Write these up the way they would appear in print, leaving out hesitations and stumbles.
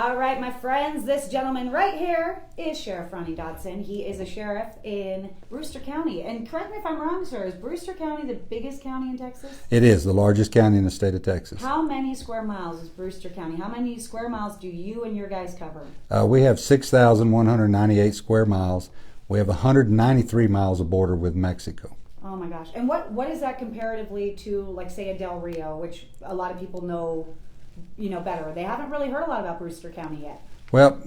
All right, my friends, this gentleman right here is Sheriff Ronnie Dodson. He is a sheriff in Brewster County. And correct me if I'm wrong, sir, is Brewster County the biggest county in Texas? It is the largest county in the state of Texas. How many square miles is Brewster County? How many square miles do you and your guys cover? We have 6,198 square miles. We have 193 miles of border with Mexico. Oh my gosh. And what is that comparatively to, like, say, a Del Rio, which a lot of people know better? They haven't really heard a lot about Brewster County yet. Well,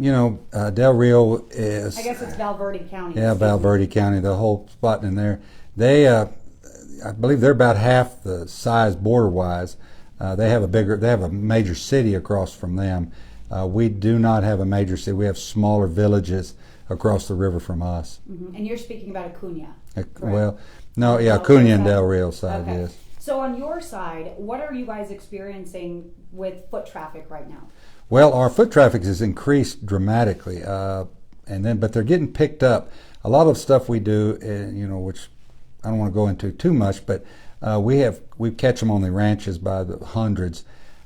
Del Rio is... I guess it's Valverde County. Yeah, Valverde County, the whole spot in there. They, I believe they're about half the size border-wise. They have a major city across from them. We do not have a major city. We have smaller villages across the river from us. Mm-hmm. And you're speaking about Acuna, well, no, yeah, Acuna and Del Rio side, okay. Yes. So on your side, what are you guys experiencing with foot traffic right now? Well, our foot traffic has increased dramatically, but they're getting picked up. A lot of stuff we do, which I don't want to go into too much, but we catch them on the ranches by the hundreds.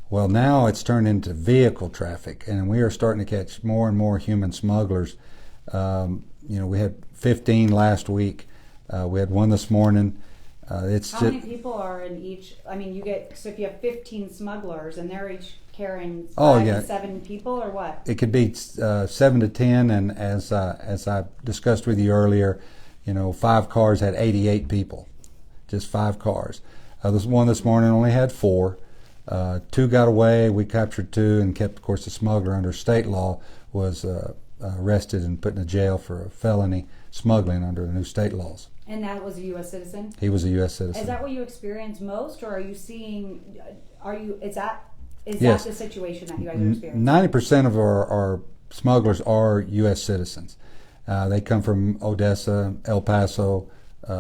Well, now it's turned into vehicle traffic, and we are starting to catch more and more human smugglers. We had 15 last week. We had one this morning. How many people are in each? I mean, so if you have 15 smugglers and they're each carrying 5 to 7 people, or what? It could be 7 to 10, and as I discussed with you earlier, 5 cars had 88 people, just 5 cars. This one this morning only had 4. 2 got away. We captured 2 and kept, of course, the smuggler under state law was arrested and put in jail for a felony smuggling under the new state laws. And that was a U.S. citizen? He was a U.S. citizen. Is that what you experience most, or are you seeing, is that Yes. the situation that you guys are experiencing? 90% of our smugglers are U.S. citizens. They come from Odessa, El Paso,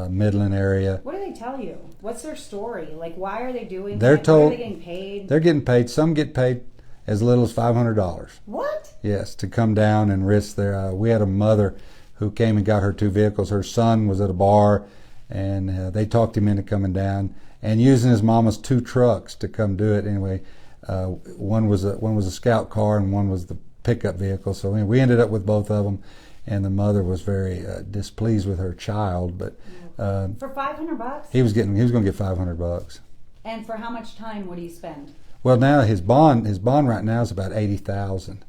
Midland area. What do they tell you? What's their story? Like, why are they doing They're it? told, What are they getting paid? They're getting paid. Some get paid as little as $500. What? Yes, to come down and risk their... we had a mother who came and got her 2 vehicles. Her son was at a bar, and they talked him into coming down and using his mama's 2 trucks to come do it. Anyway, one was a scout car and one was the pickup vehicle. So we ended up with both of them, and the mother was very displeased with her child. But for $500? he was going to get $500. And for how much time would he spend? Well, now his bond right now is about $80,000.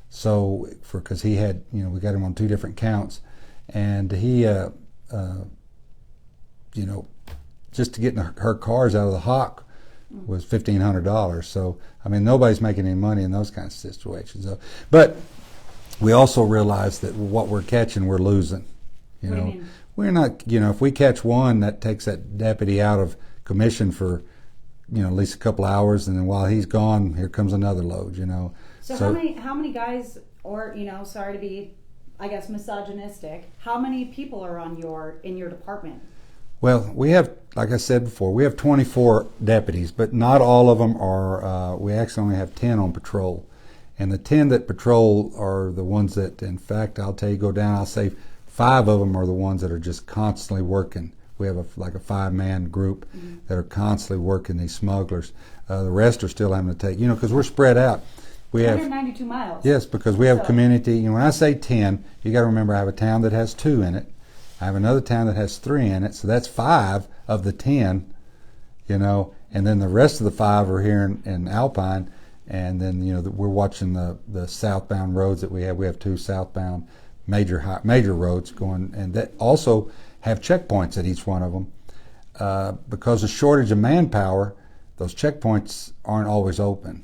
So because he had, we got him on 2 different counts, and he, just to get her cars out of the hock was $1,500. So I mean, nobody's making any money in those kinds of situations. So, but we also realize that what we're catching, we're losing. What do you mean? We're not. If we catch one, that takes that deputy out of commission for, at least a couple hours, and then while he's gone, here comes another load. So how many guys, or sorry to be, I guess, misogynistic, how many people are in your department? Well, we have, like I said before, we have 24 deputies, but not all of them are. We actually only have 10 on patrol, and the 10 that patrol are the ones that, in fact, I'll tell you, go down. I'll say 5 of them are the ones that are just constantly working. We have a 5-man group that are constantly working these smugglers. The rest are still having to take, because we're spread out. We 192 miles. Yes, because we have community. When I say 10, you got to remember I have a town that has 2 in it. I have another town that has 3 in it, so that's 5 of the 10, and then the rest of the 5 are here in Alpine, and then we're watching the southbound roads that we have. We have 2 southbound major roads going, and that also have checkpoints at each one of them. Because of shortage of manpower, those checkpoints aren't always open.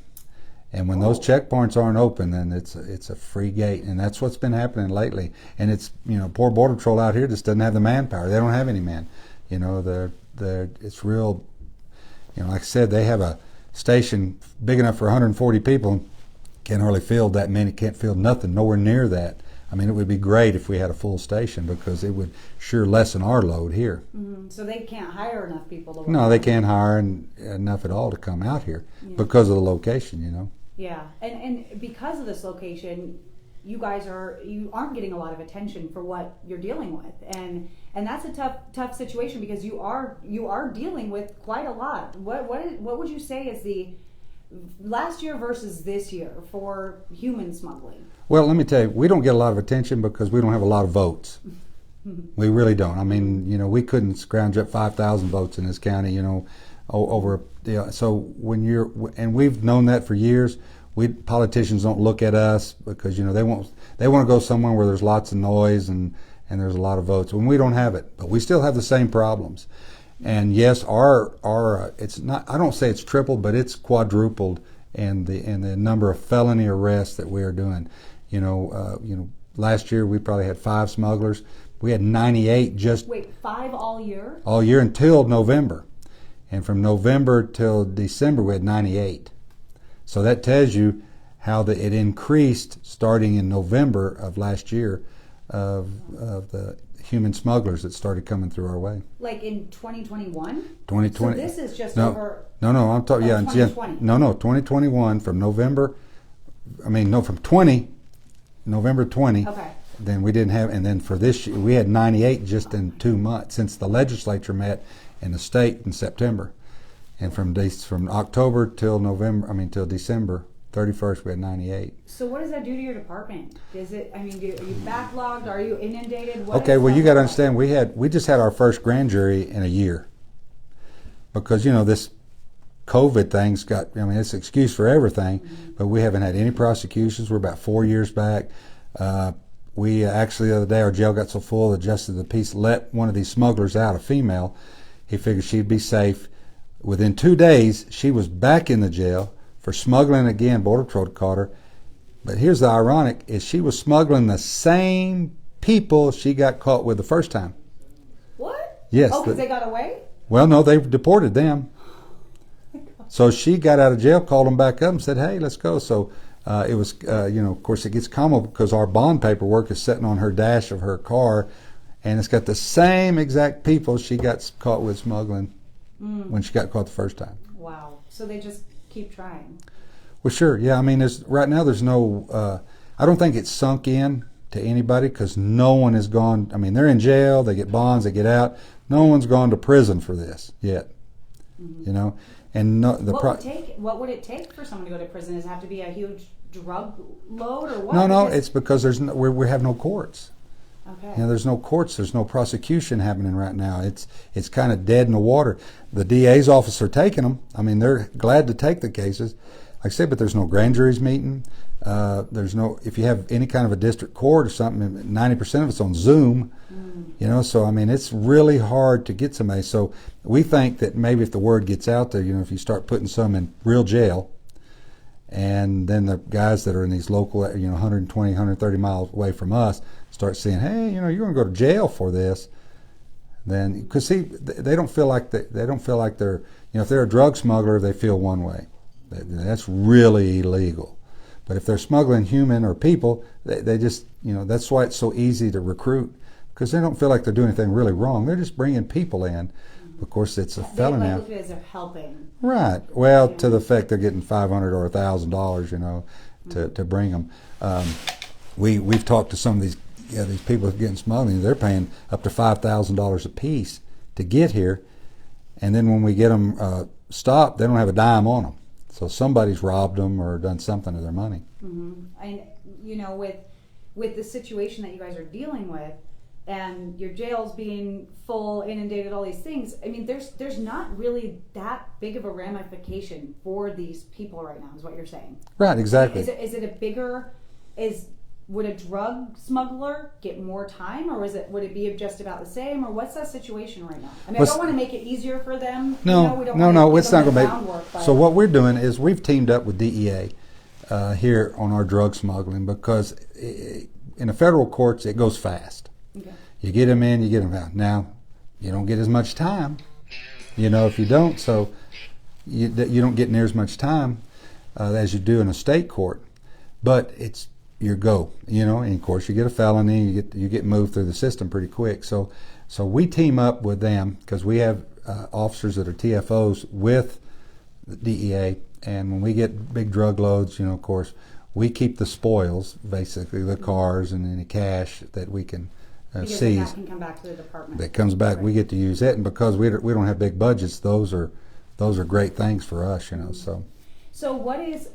And when those checkpoints aren't open, then it's a free gate, and that's what's been happening lately. And it's poor Border Patrol out here just doesn't have the manpower. They don't have any men. It's real. Like I said, they have a station big enough for 140 people. Can't hardly field that many. Can't field nothing. Nowhere near that. I mean, it would be great if we had a full station, because it would sure lessen our load here. Mm-hmm. So they can't hire enough people to work. No, they can't hire enough at all to come out here because of the location. Yeah, and because of this location, you guys aren't getting a lot of attention for what you're dealing with, and that's a tough situation, because you are dealing with quite a lot. What would you say is last year versus this year for human smuggling? Well, let me tell you, we don't get a lot of attention because we don't have a lot of votes. We really don't. I mean, we couldn't scrounge up 5,000 votes in this county, over. So when and we've known that for years. Politicians don't look at us because they want to go somewhere where there's lots of noise and there's a lot of votes. When we don't have it, but we still have the same problems. And yes, our it's not. I don't say it's tripled, but it's quadrupled in the number of felony arrests that we are doing. Last year we probably had 5 smugglers. We had 98 just. Wait, 5 all year? All year until November. And from November till December we had 98. So that tells you how it increased starting in November of last year of the human smugglers that started coming through our way. Like in 2021? 2020. So this is just no, over. No, I'm talking. Yeah, 2020. No, 2021 from November. From November 20. Okay. Then we didn't have, and then for this year we had 98 just in 2 months since the legislature met in the state in September, and from October till till December 31st we had 98. So what does that do to your department? Is it? Are you backlogged? Are you inundated? Okay, well you got to understand we just had our first grand jury in a year because this COVID thing's got. It's an excuse for everything, but we haven't had any prosecutions. We're about 4 years back. We actually the other day our jail got so full the justice of the peace let one of these smugglers out, a female. He figured she'd be safe. Within 2 days she was back in the jail for smuggling again. Border Patrol caught her. But here's the ironic, is she was smuggling the same people she got caught with the first time. What? Yes. Oh, because they got away? Well, no, they deported them. So she got out of jail, called them back up and said, hey, let's go. So it was, of course it gets comical because our bond paperwork is sitting on her dash of her car and it's got the same exact people she got caught with smuggling when she got caught the first time. Wow. So they just keep trying. Well, sure. Yeah. Right now there's no, I don't think it's sunk in to anybody because no one has gone. They're in jail, they get bonds, they get out. No one's gone to prison for this yet. And what would it take for someone to go to prison? Does it have to be a huge drug load or what? No, it's because we have no courts. Okay. There's no courts. There's no prosecution happening right now. It's kind of dead in the water. The DA's office are taking them. They're glad to take the cases. Like I said, but there's no grand juries meeting. There's no. If you have any kind of a district court or something, 90% of it's on Zoom. So it's really hard to get somebody. So we think that maybe if the word gets out there, if you start putting some in real jail, and then the guys that are in these local, 120, 130 miles away from us, start saying, hey, you're going to go to jail for this. Then, because see, they don't feel like they're, if they're a drug smuggler, they feel one way. That's really illegal. But if they're smuggling human or people, they just, that's why it's so easy to recruit. Because they don't feel like they're doing anything really wrong. They're just bringing people in. Of course, it's a felony. They look at it as they're helping. Right. Well, to the effect they're getting $500 or $1,000, to bring them. We've talked to some of these people getting smuggling. They're paying up to $5,000 a piece to get here, and then when we get them stopped, they don't have a dime on them. So somebody's robbed them or done something to their money. And with the situation that you guys are dealing with, and your jails being full, inundated, all these things, there's not really that big of a ramification for these people right now, is what you're saying. Right, exactly. Would a drug smuggler get more time, or would it be just about the same, or what's that situation right now? I don't want to make it easier for them. No, it's not going to be. So what we're doing is we've teamed up with DEA here on our drug smuggling because in the federal courts it goes fast. Okay. You get them in, you get them out. Now, you don't get as much time, if you don't, so you don't get near as much time as you do in a state court. But it's your go, and of course you get a felony, you get moved through the system pretty quick. So we team up with them because we have officers that are TFOs with the DEA, and when we get big drug loads, of course, we keep the spoils, basically the cars and any cash that we can seize. That can come back to the department. That comes back, we get to use it, and because we don't have big budgets, those are great things for us, So. So what is,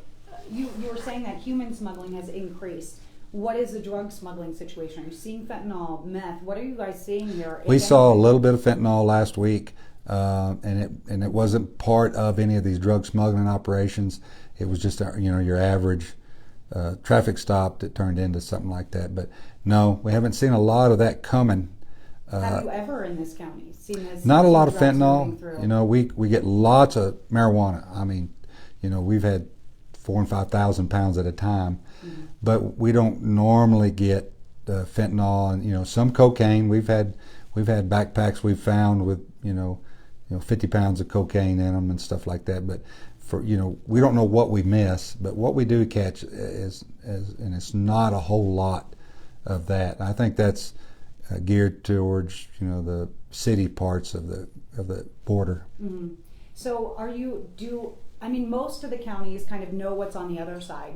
you were saying that human smuggling has increased. What is the drug smuggling situation? Are you seeing fentanyl, meth? What are you guys seeing here? We saw a little bit of fentanyl last week, and it wasn't part of any of these drug smuggling operations. It was just your average traffic stop that turned into something like that. But no, we haven't seen a lot of that coming. Have you ever in this county seen this? Not a lot of fentanyl. We get lots of marijuana. I mean, we've had 4,000 and 5,000 pounds at a time, but we don't normally get fentanyl and some cocaine. We've had backpacks we've found with 50 pounds of cocaine in them and stuff like that. But we don't know what we miss, but what we do catch is and it's not a whole lot of that. I think that's geared towards the city parts of the border. Mm-hmm. So most of the counties kind of know what's on the other side.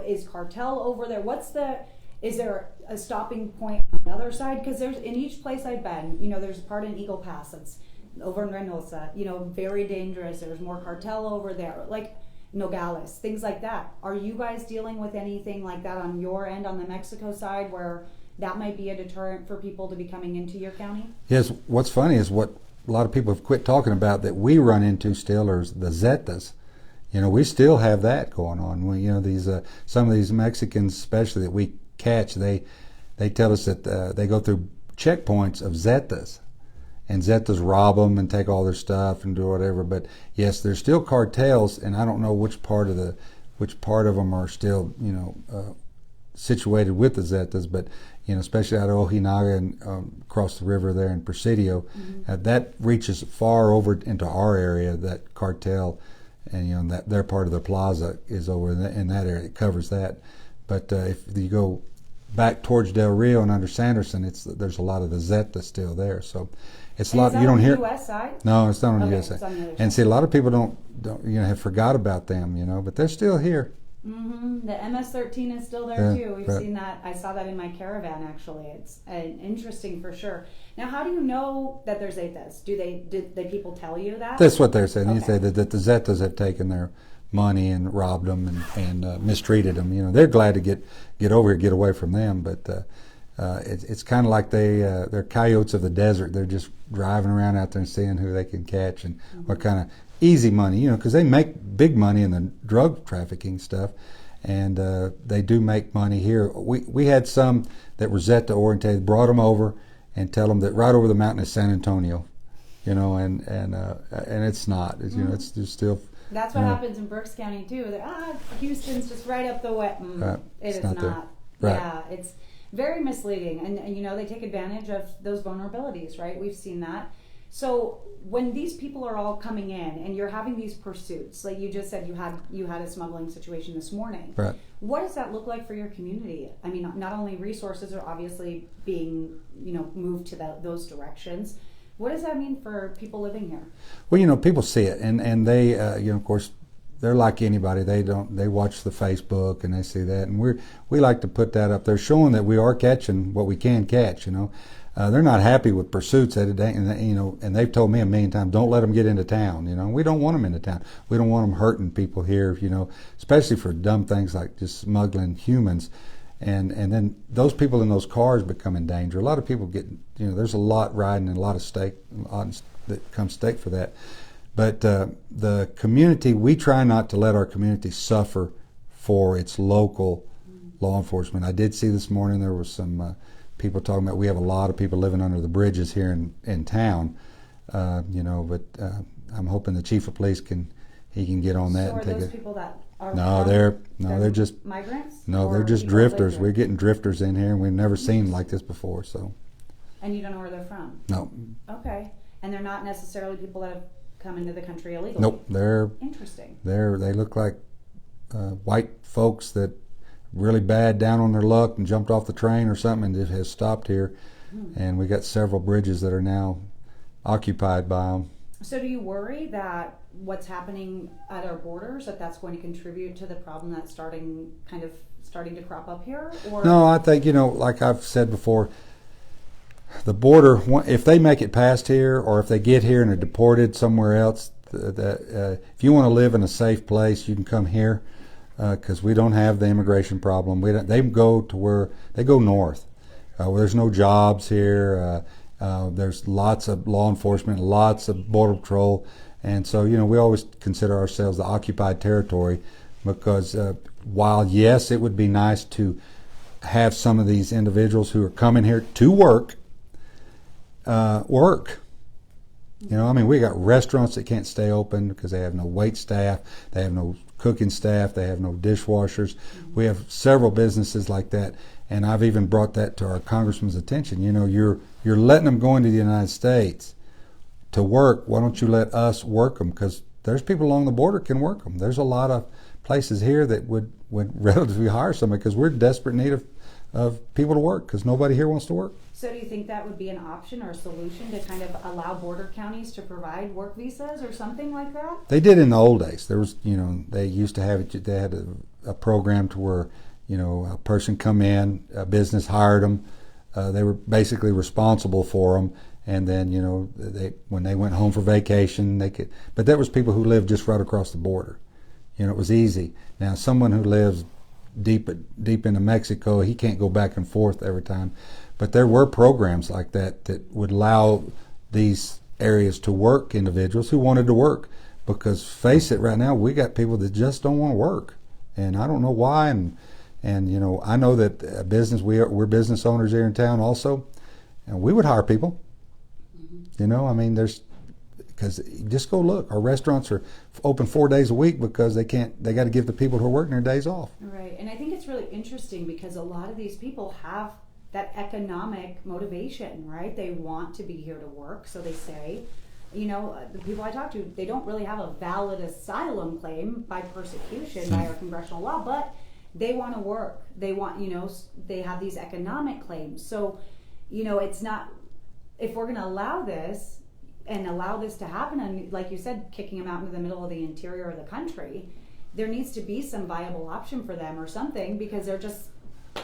Is Cartel over there? Is there a stopping point on the other side? Because there's, in each place I've been, there's a part in Eagle Pass that's over in Reynosa, very dangerous. There's more Cartel over there, like Nogales, things like that. Are you guys dealing with anything like that on your end, on the Mexico side, where that might be a deterrent for people to be coming into your county? Yes, what's funny is what a lot of people have quit talking about that we run into still are the Zetas. We still have that going on. These some of these Mexicans, especially that we catch, they tell us that they go through checkpoints of Zetas, and Zetas rob them and take all their stuff and do whatever. But yes, there's still cartels, and I don't know which part of them are still situated with the Zetas, but especially out of Ojinaga and across the river there in Presidio, that reaches far over into our area. That cartel, and that their part of the plaza is over in that area. It covers that. But if you go back towards Del Rio and under Sanderson, there's a lot of the Zeta still there. So it's a lot. You don't hear. On the U.S. side? No, it's not on the U.S. It's side. on the other and side. See, a lot of people don't have forgot about them, but they're still here. Mm-hmm. The MS-13 is still there too. We've right. seen that. I saw that in my caravan actually. It's interesting for sure. Now, how do you know that there's Zetas? Did people tell you that? That's what they're saying. Okay. They say that the Zetas have taken their money and robbed them and mistreated them. They're glad to get over here, get away from them, but it's kind of like they're coyotes of the desert. They're just driving around out there and seeing who they can catch and what kind of easy money, because they make big money in the drug trafficking stuff, and they do make money here. We had some that were Zeta orientated, brought them over and tell them that right over the mountain is San Antonio, and it's not. It's just still. That's what happens in Berks County too. Houston's just right up the way. Right. It is not. not. Right. Yeah, it's very misleading, and they take advantage of those vulnerabilities. Right, we've seen that. So when these people are all coming in and you're having these pursuits, like you just said, you had a smuggling situation this morning. Right. What does that look like for your community? I mean, not only resources are obviously being moved to those directions. What does that mean for people living here? Well, people see it, and they, of course, they're like anybody. They watch the Facebook and they see that, and we like to put that up there, showing that we are catching what we can catch. They're not happy with pursuits and they've told me a million times, don't let them get into town. We don't want them into town. We don't want them hurting people here. Especially for dumb things like just smuggling humans. And then those people in those cars become in danger. A lot of people get, there's a lot riding and a lot of stake that comes stake for that. But the community, we try not to let our community suffer for its local law enforcement. I did see this morning there was some people talking about we have a lot of people living under the bridges here in town, but I'm hoping the chief of police can get on that. So and are take those it. people that are they're just migrants? No, they're just drifters. We're getting drifters in here, and we've never seen like this before. So. And you don't know where they're from? No. Okay, and they're not necessarily people that have come into the country illegally. Nope, they're interesting. They look like white folks that really bad down on their luck and jumped off the train or something and just has stopped here. And we got several bridges that are now occupied by them. So do you worry that what's happening at our borders, that's going to contribute to the problem that's starting to crop up here? Or? No, I think, like I've said before, the border, if they make it past here or if they get here and are deported somewhere else, If you want to live in a safe place, you can come here because we don't have the immigration problem. They go to where they go north. Where there's no jobs here. There's lots of law enforcement, lots of border patrol, and so we always consider ourselves the occupied territory because while yes, it would be nice to have some of these individuals who are coming here to work. We got restaurants that can't stay open because they have no wait staff, they have no cooking staff, they have no dishwashers. We have several businesses like that, and I've even brought that to our congressman's attention. You're letting them go into the United States to work. Why don't you let us work them? Because there's people along the border can work them. There's a lot of places here that would relatively hire somebody because we're in desperate need of people to work because nobody here wants to work. So do you think that would be an option or a solution to kind of allow border counties to provide work visas or something like that? They did in the old days. There was, they used to have it. They had a program to where, a person come in, a business hired them. They were basically responsible for them. And then, when they went home for vacation, they could. But that was people who lived just right across the border. It was easy. Now, someone who lives deep into Mexico, he can't go back and forth every time. But there were programs like that would allow these areas to work individuals who wanted to work. Because face it, right now we got people that just don't want to work, and I don't know why. And I know that we're business owners here in town also, and we would hire people. There's because just go look. Our restaurants are open 4 days a week because they got to give the people who are working their days off. Right, and I think it's really interesting because a lot of these people have that economic motivation, right? They want to be here to work, so they say. The people I talk to, they don't really have a valid asylum claim by persecution by our congressional law, but they want to work. They want, they have these economic claims. So, it's not, if we're going to allow this to happen, and like you said, kicking them out into the middle of the interior of the country, there needs to be some viable option for them or something because they're just.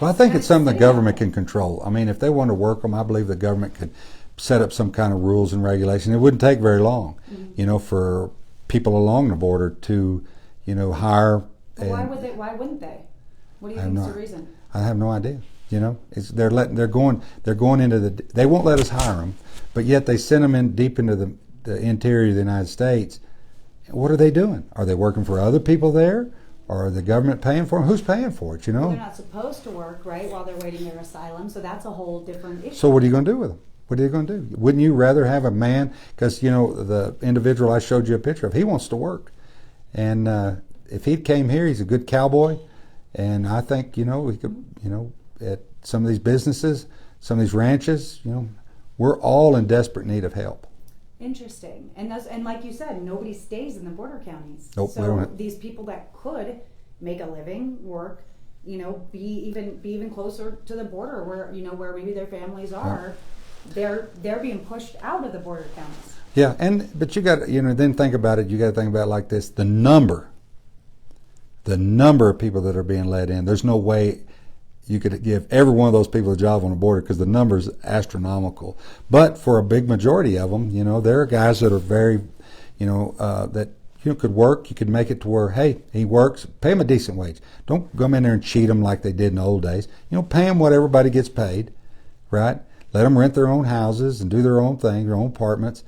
Well, I think it's something the government can control. If they want to work them, I believe the government could set up some kind of rules and regulation. It wouldn't take very long, for people along the border to, hire. Well, why wouldn't they? What do you think is the reason? I have no idea. They're going into they won't let us hire them, but yet they send them in deep into the interior of the United States. What are they doing? Are they working for other people there? Or the government paying for them? Who's paying for it, Well, they're not supposed to work, right, while they're waiting their asylum, so that's a whole different issue. So what are you going to do with them? What are you going to do? Wouldn't you rather have a man, because, the individual I showed you a picture of, he wants to work. And if he came here, he's a good cowboy. And I think, we could, at some of these businesses, some of these ranches, we're all in desperate need of help. Interesting. And like you said, nobody stays in the border counties. Nope, so these people that could make a living, work, be even closer to the border where maybe their families are, they're being pushed out of the border counties. Yeah, but you got then think about it. You got to think about it like this: the number of people that are being let in. There's no way you could give every one of those people a job on the border because the number is astronomical. But for a big majority of them, there are guys that are very, that could work. You could make it to where, hey, he works, pay him a decent wage. Don't come in there and cheat them like they did in the old days. Pay them what everybody gets paid, right? Let them rent their own houses and do their own thing, their own apartments,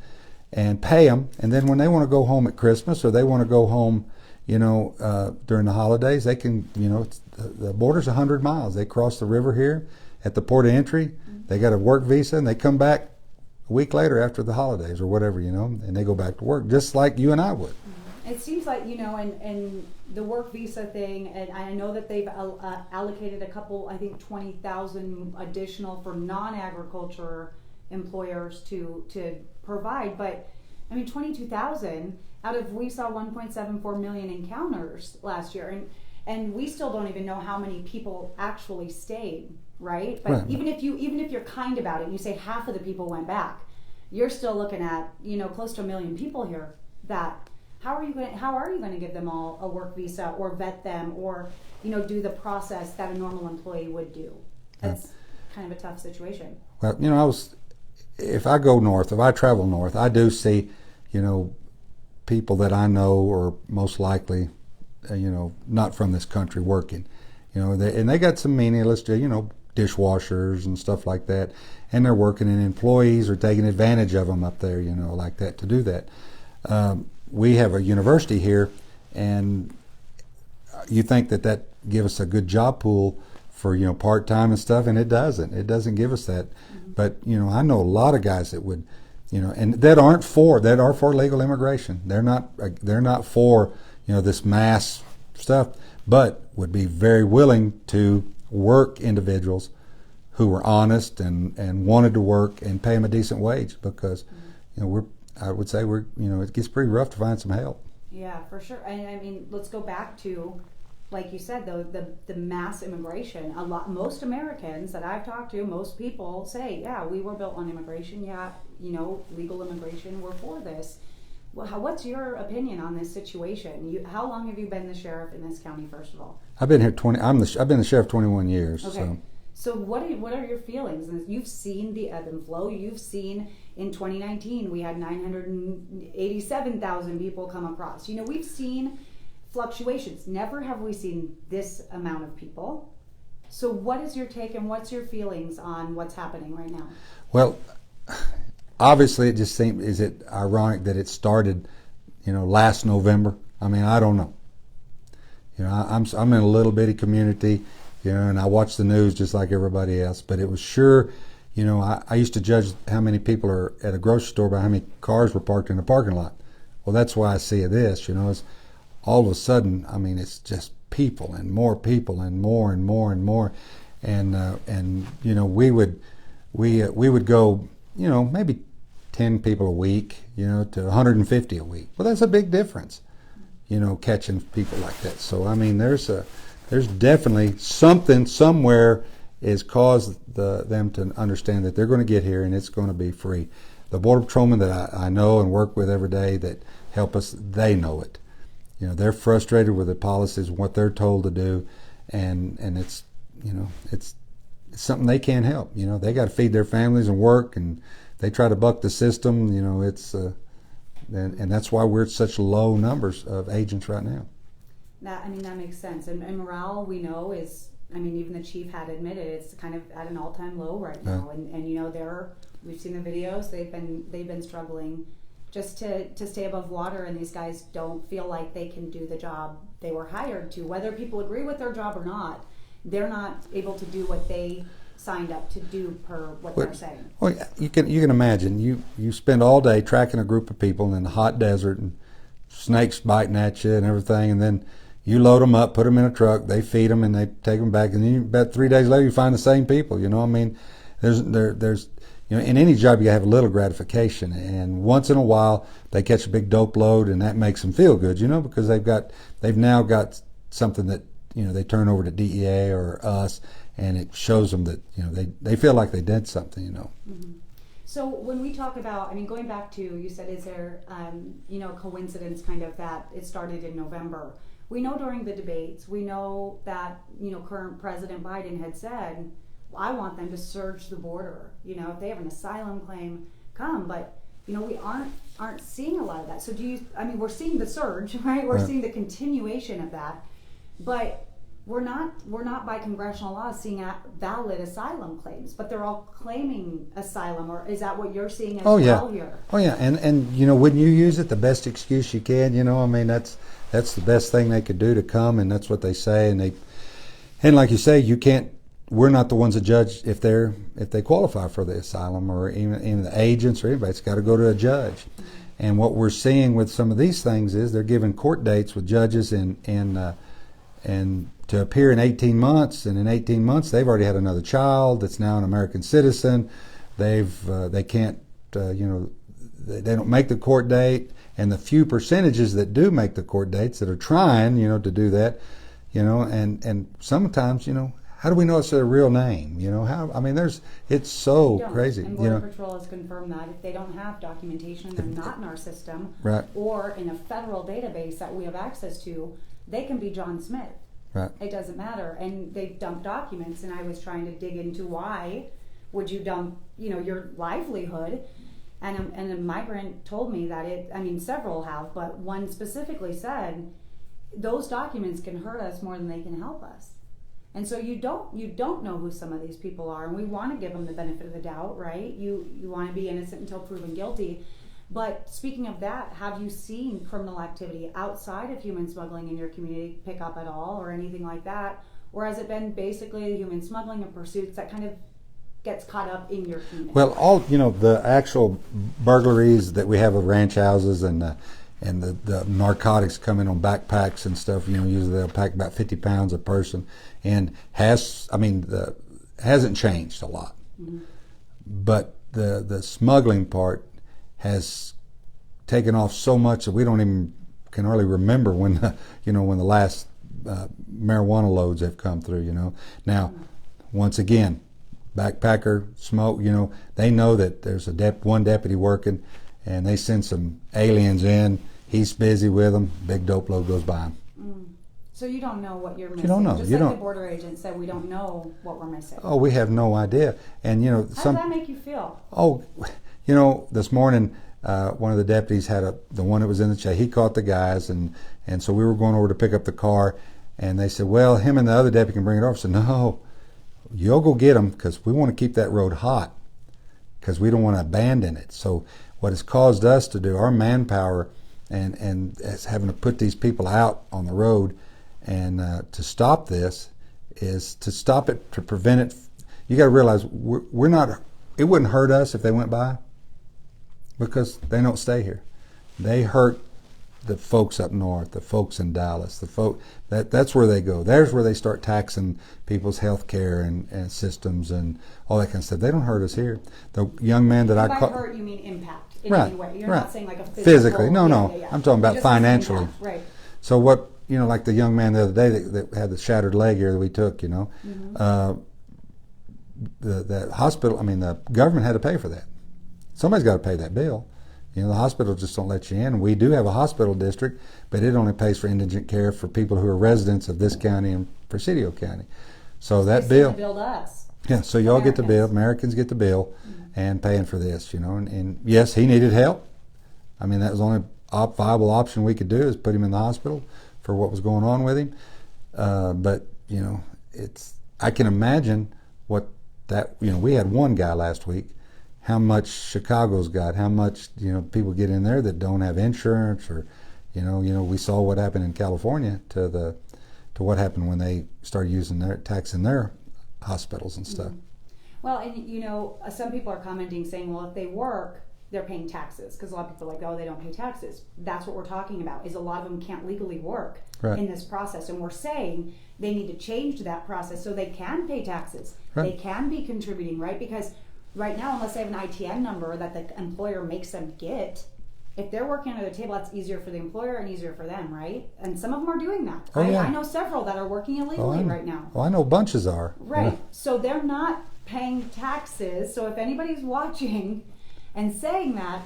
and pay them. And then when they want to go home at Christmas or they want to go home, during the holidays, they can, the border's 100 miles. They cross the river here at the port of entry. They got a work visa and they come back a week later after the holidays or whatever, and they go back to work just like you and I would. It seems like, and the work visa thing, and I know that they've allocated a couple, I think 20,000 additional for non-agriculture employers to provide, but 22,000 we saw 1.74 million encounters last year, and we still don't even know how many people actually stayed, right? But right. even if you're kind about it, and you say half of the people went back, you're still looking at close to 1 million people here. That how are you going to give them all a work visa or vet them or do the process that a normal employee would do? That's kind of a tough situation. Well, if I go north, if I travel north, I do see people that I know are most likely, not from this country working. And they got some meaningless, dishwashers and stuff like that, and they're working, and employees are taking advantage of them up there, like that, to do that. We have a university here, and you think that gives us a good job pool for part-time and stuff, and it doesn't give us that. Mm-hmm. But I know a lot of guys that would, and that are for legal immigration. They're not for this mass stuff, but would be very willing to work individuals who were honest and wanted to work and pay them a decent wage, because I would say it gets pretty rough to find some help. Yeah, for sure. And I mean, let's go back to, like you said, the mass immigration. Most Americans that I've talked to, most people say, yeah, we were built on immigration. Yeah, legal immigration. We're for this. Well, what's your opinion on this situation? How long have you been the sheriff in this county? First of all, I've been here I've been the sheriff 21 years. Okay. So what are your feelings? You've seen the ebb and flow. You've seen in 2019 we had 987,000 people come across. We've seen fluctuations. Never have we seen this amount of people. So what is your take and what's your feelings on what's happening right now? Well, obviously it just seems, is it ironic that it started, last November? I mean, I don't know. I'm in a little bitty community, and I watch the news just like everybody else, but it was sure, I used to judge how many people are at a grocery store by how many cars were parked in the parking lot. Well, that's why I see this, it's all of a sudden, I mean, it's just people and more and more and more and more. And we would go, maybe 10 people a week, to 150 a week. Well, that's a big difference, catching people like that. So, I mean, there's definitely something somewhere is caused them to understand that they're going to get here and it's going to be free. The Border Patrolmen that I know and work with every day that help us, they know it. They're frustrated with the policies and what they're told to do, and it's it's something they can't help. They got to feed their families and work, and they try to buck the system. It's and that's why we're at such low numbers of agents right now. That makes sense. And morale, we know, is, even the chief had admitted it's kind of at an all-time low right now. And we've seen the videos. They've been struggling just to stay above water, and these guys don't feel like they can do the job they were hired to. Whether people agree with their job or not, they're not able to do what they signed up to do per what they're saying. Well, you can imagine you spend all day tracking a group of people in the hot desert and snakes biting at you and everything, and then you load them up, put them in a truck, they feed them, and they take them back, and then about 3 days later you find the same people. There's in any job you have a little gratification, and once in a while they catch a big dope load, and that makes them feel good, because they've now got something that they turn over to DEA or us, and it shows them that they feel like they did something. Mm-hmm. So when we talk about, going back to, you said, is there coincidence kind of that it started in November? We know during the debates, we know that current President Biden had said, I want them to surge the border. If they have an asylum claim, come. But we aren't seeing a lot of that. So we're seeing the surge, right? We're seeing the continuation of that, but we're not by congressional law seeing valid asylum claims. But they're all claiming asylum, or is that what you're seeing as well here? Oh yeah, and when you use it the best excuse you can, that's the best thing they could do to come, and that's what they say, and like you say, you can't. We're not the ones that judge if they qualify for the asylum, or even the agents or anybody. It's got to go to a judge. Mm-hmm. And what we're seeing with some of these things is they're giving court dates with judges and to appear in 18 months, and in 18 months they've already had another child that's now an American citizen. They can't they don't make the court date, and the few percentages that do make the court dates that are trying to do that, and sometimes how do we know it's their real name? It's so crazy. And Border Patrol has confirmed that if they don't have documentation, they're not in our system, right, or in a federal database that we have access to, they can be John Smith. Right. It doesn't matter. And they've dumped documents, and I was trying to dig into why would you dump, your livelihood And a migrant told me that several have, but one specifically said, those documents can hurt us more than they can help us. And so you don't know who some of these people are, and we want to give them the benefit of the doubt, right? You want to be innocent until proven guilty. But speaking of that, have you seen criminal activity outside of human smuggling in your community pick up at all, or anything like that? Or has it been basically the human smuggling and pursuits that kind of gets caught up in your community? Well, all the actual burglaries that we have of ranch houses and the narcotics coming on backpacks and stuff. Usually they'll pack about 50 pounds a person, and hasn't changed a lot. Mm-hmm. But the smuggling part has taken off so much that we don't even can hardly remember when the last marijuana loads have come through. Now, once again, backpacker smoke. They know that there's one deputy working, and they send some aliens in. He's busy with them. Big dope load goes by him. So you don't know what you're missing. You don't know. Just like the border agent said, we don't know what we're missing. Oh, we have no idea. And how does that make you feel? Oh, this morning one of the deputies had the one that was in the chase. He caught the guys, and so we were going over to pick up the car, and they said, well, him and the other deputy can bring it over. I said, no, you'll go get them, because we want to keep that road hot, because we don't want to abandon it. So what has caused us to do our manpower and as having to put these people out on the road and to stop this is to stop it, to prevent it. You got to realize we're not. It wouldn't hurt us if they went by, because they don't stay here. They hurt the folks up north, the folks in Dallas, that's where they go. There's where they start taxing people's health care and systems and all that kind of stuff. They don't hurt us here. The young man that I caught. By hurt, you mean impact in right, any way. You're right. not saying like a physically. No. Yeah. I'm talking about financially. Right. So what, like the young man the other day that had the shattered leg here that we took, Mm-hmm. The hospital, the government had to pay for that. Somebody's got to pay that bill. The hospital just don't let you in. We do have a hospital district, but it only pays for indigent care for people who are residents of this county and Presidio County. So that bill. They billed us. Yeah, so y'all get the bill. Americans get the bill, and paying for this, And yes, he needed help. That was the only viable option we could do, is put him in the hospital for what was going on with him. But I can imagine what that. We had one guy last week. How much Chicago's got? How much people get in there that don't have insurance, or we saw what happened in California to what happened when they started taxing their hospitals and stuff. Well, and some people are commenting saying, well, if they work, they're paying taxes, because a lot of people are like, oh, they don't pay taxes. That's what we're talking about, is a lot of them can't legally work in this process, and we're saying they need to change that process so they can pay taxes. They can be contributing, right? Because right now, unless they have an ITN number that the employer makes them get, if they're working under the table, that's easier for the employer and easier for them, right? And some of them are doing that. I know several that are working illegally right now. Well, I know bunches are. Right. So they're not paying taxes. So if anybody's watching and saying that,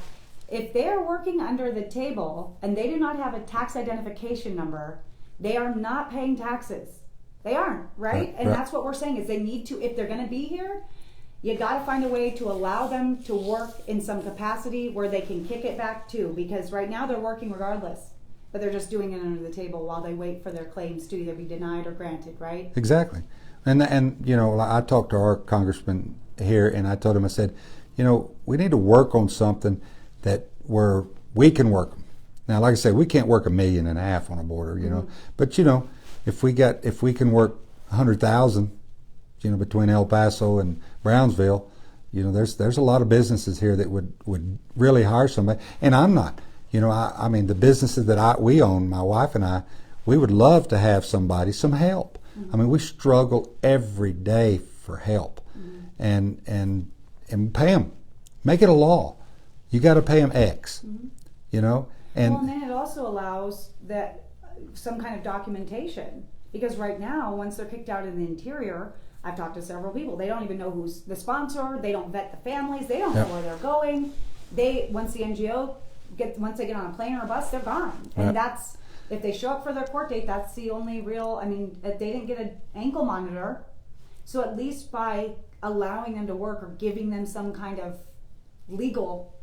if they're working under the table and they do not have a tax identification number, they are not paying taxes. They aren't, right? And that's what we're saying, is they need to, if they're going to be here, you got to find a way to allow them to work in some capacity where they can kick it back too, because right now they're working regardless, but they're just doing it under the table while they wait for their claims to either be denied or granted, right? Exactly. And I talked to our congressman here, and I told him, I said, we need to work on something that where we can work. Now, like I said, we can't work 1.5 million on a border, but if we can work 100,000, between El Paso and Brownsville, there's a lot of businesses here that would really hire somebody. And I'm not, the businesses that we own, my wife and I, we would love to have somebody, some help. Mm-hmm. We struggle every day for help, and pay them, make it a law. You got to pay them X, And well, and then it also allows that some kind of documentation, because right now, once they're kicked out in the interior, I've talked to several people. They don't even know who's the sponsor. They don't vet the families. They don't know where they're going. Once they get on a plane or a bus, they're gone. And that's, if they show up for their court date, that's the only real. If they didn't get an ankle monitor, so at least by allowing them to work or giving them some kind of legal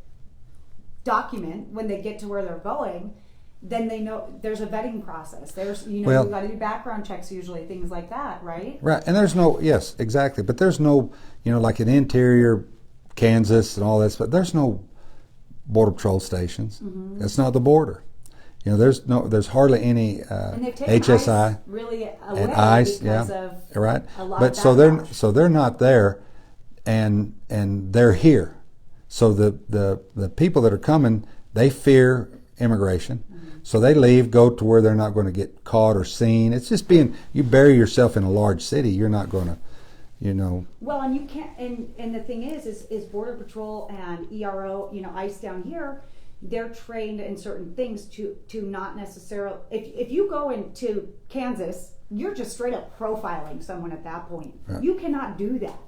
document when they get to where they're going, then they know there's a vetting process. There's, you know, Well, you've got to do background checks usually, things like that, right? Right, and there's no, yes, exactly, but there's no, you know, like in interior Kansas and all this, but there's no border patrol stations. Mm-hmm. That's not the border. You know, there's hardly any And they've taken HSI ICE really away and ICE, because yeah, of right. a lot But of so they're not there, and they're here. So the people that are coming, they fear immigration. So they leave, go to where they're not going to get caught or seen. It's just you bury yourself in a large city, you're not going to, you know. Well, and you can't, and the thing is Border Patrol and ERO, you know, ICE down here, they're trained in certain things to not necessarily, if you go into Kansas, you're just straight up profiling someone at that point. Right. You cannot do that.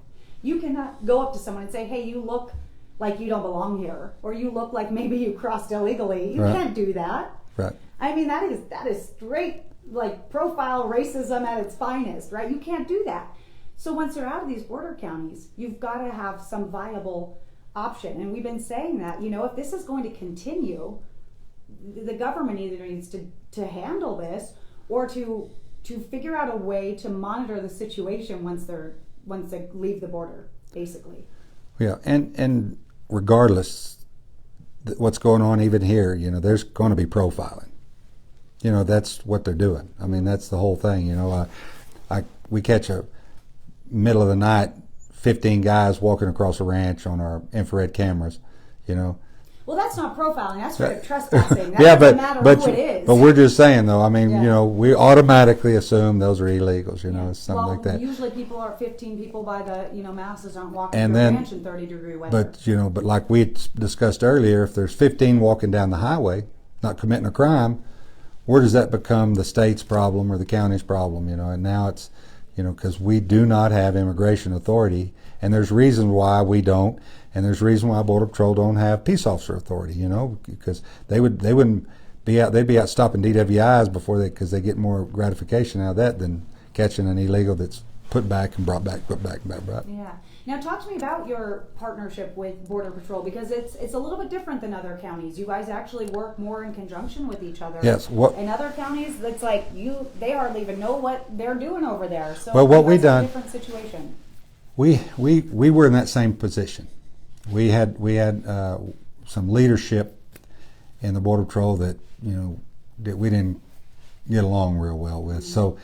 You cannot go up to someone and say, hey, you look like you don't belong here, or you look like maybe you crossed illegally. You Right. can't do that. Right. I mean, that is straight like profile racism at its finest, right? You can't do that. So once they're out of these border counties, you've got to have some viable option. And we've been saying that, you know, if this is going to continue, the government either needs to handle this or to figure out a way to monitor the situation once they leave the border, basically. Yeah, and regardless what's going on even here, you know, there's going to be profiling. You know, that's what they're doing. I mean, that's the whole thing. You know, we catch a middle of the night 15 guys walking across a ranch on our infrared cameras. You know. Well, that's not profiling. That's sort of trespassing. That yeah, doesn't matter who it is. But we're just saying, though. I mean, Yeah. you know, we automatically assume those are illegals. You know, something like that. Usually, 15 people by the masses aren't walking And through a then- ranch in 30-degree weather. But you know, but like we discussed earlier, if there's 15 walking down the highway, not committing a crime, where does that become the state's problem or the county's problem? You know, and now it's, you know, because we do not have immigration authority, and there's reasons why we don't, and there's reason why Border Patrol don't have peace officer authority. You know, because they wouldn't be out. They'd be out stopping DWIs because they get more gratification out of that than catching an illegal that's put back and brought back. Yeah. Now, talk to me about your partnership with Border Patrol, because it's a little bit different than other counties. You guys actually work more in conjunction with each other. Yes. In other counties, it's like they hardly even know what they're doing over there. So Well, what you we guys have done- a different situation. We were in that same position. We had some leadership in the Border Patrol that, you know, that we didn't get along real well with. So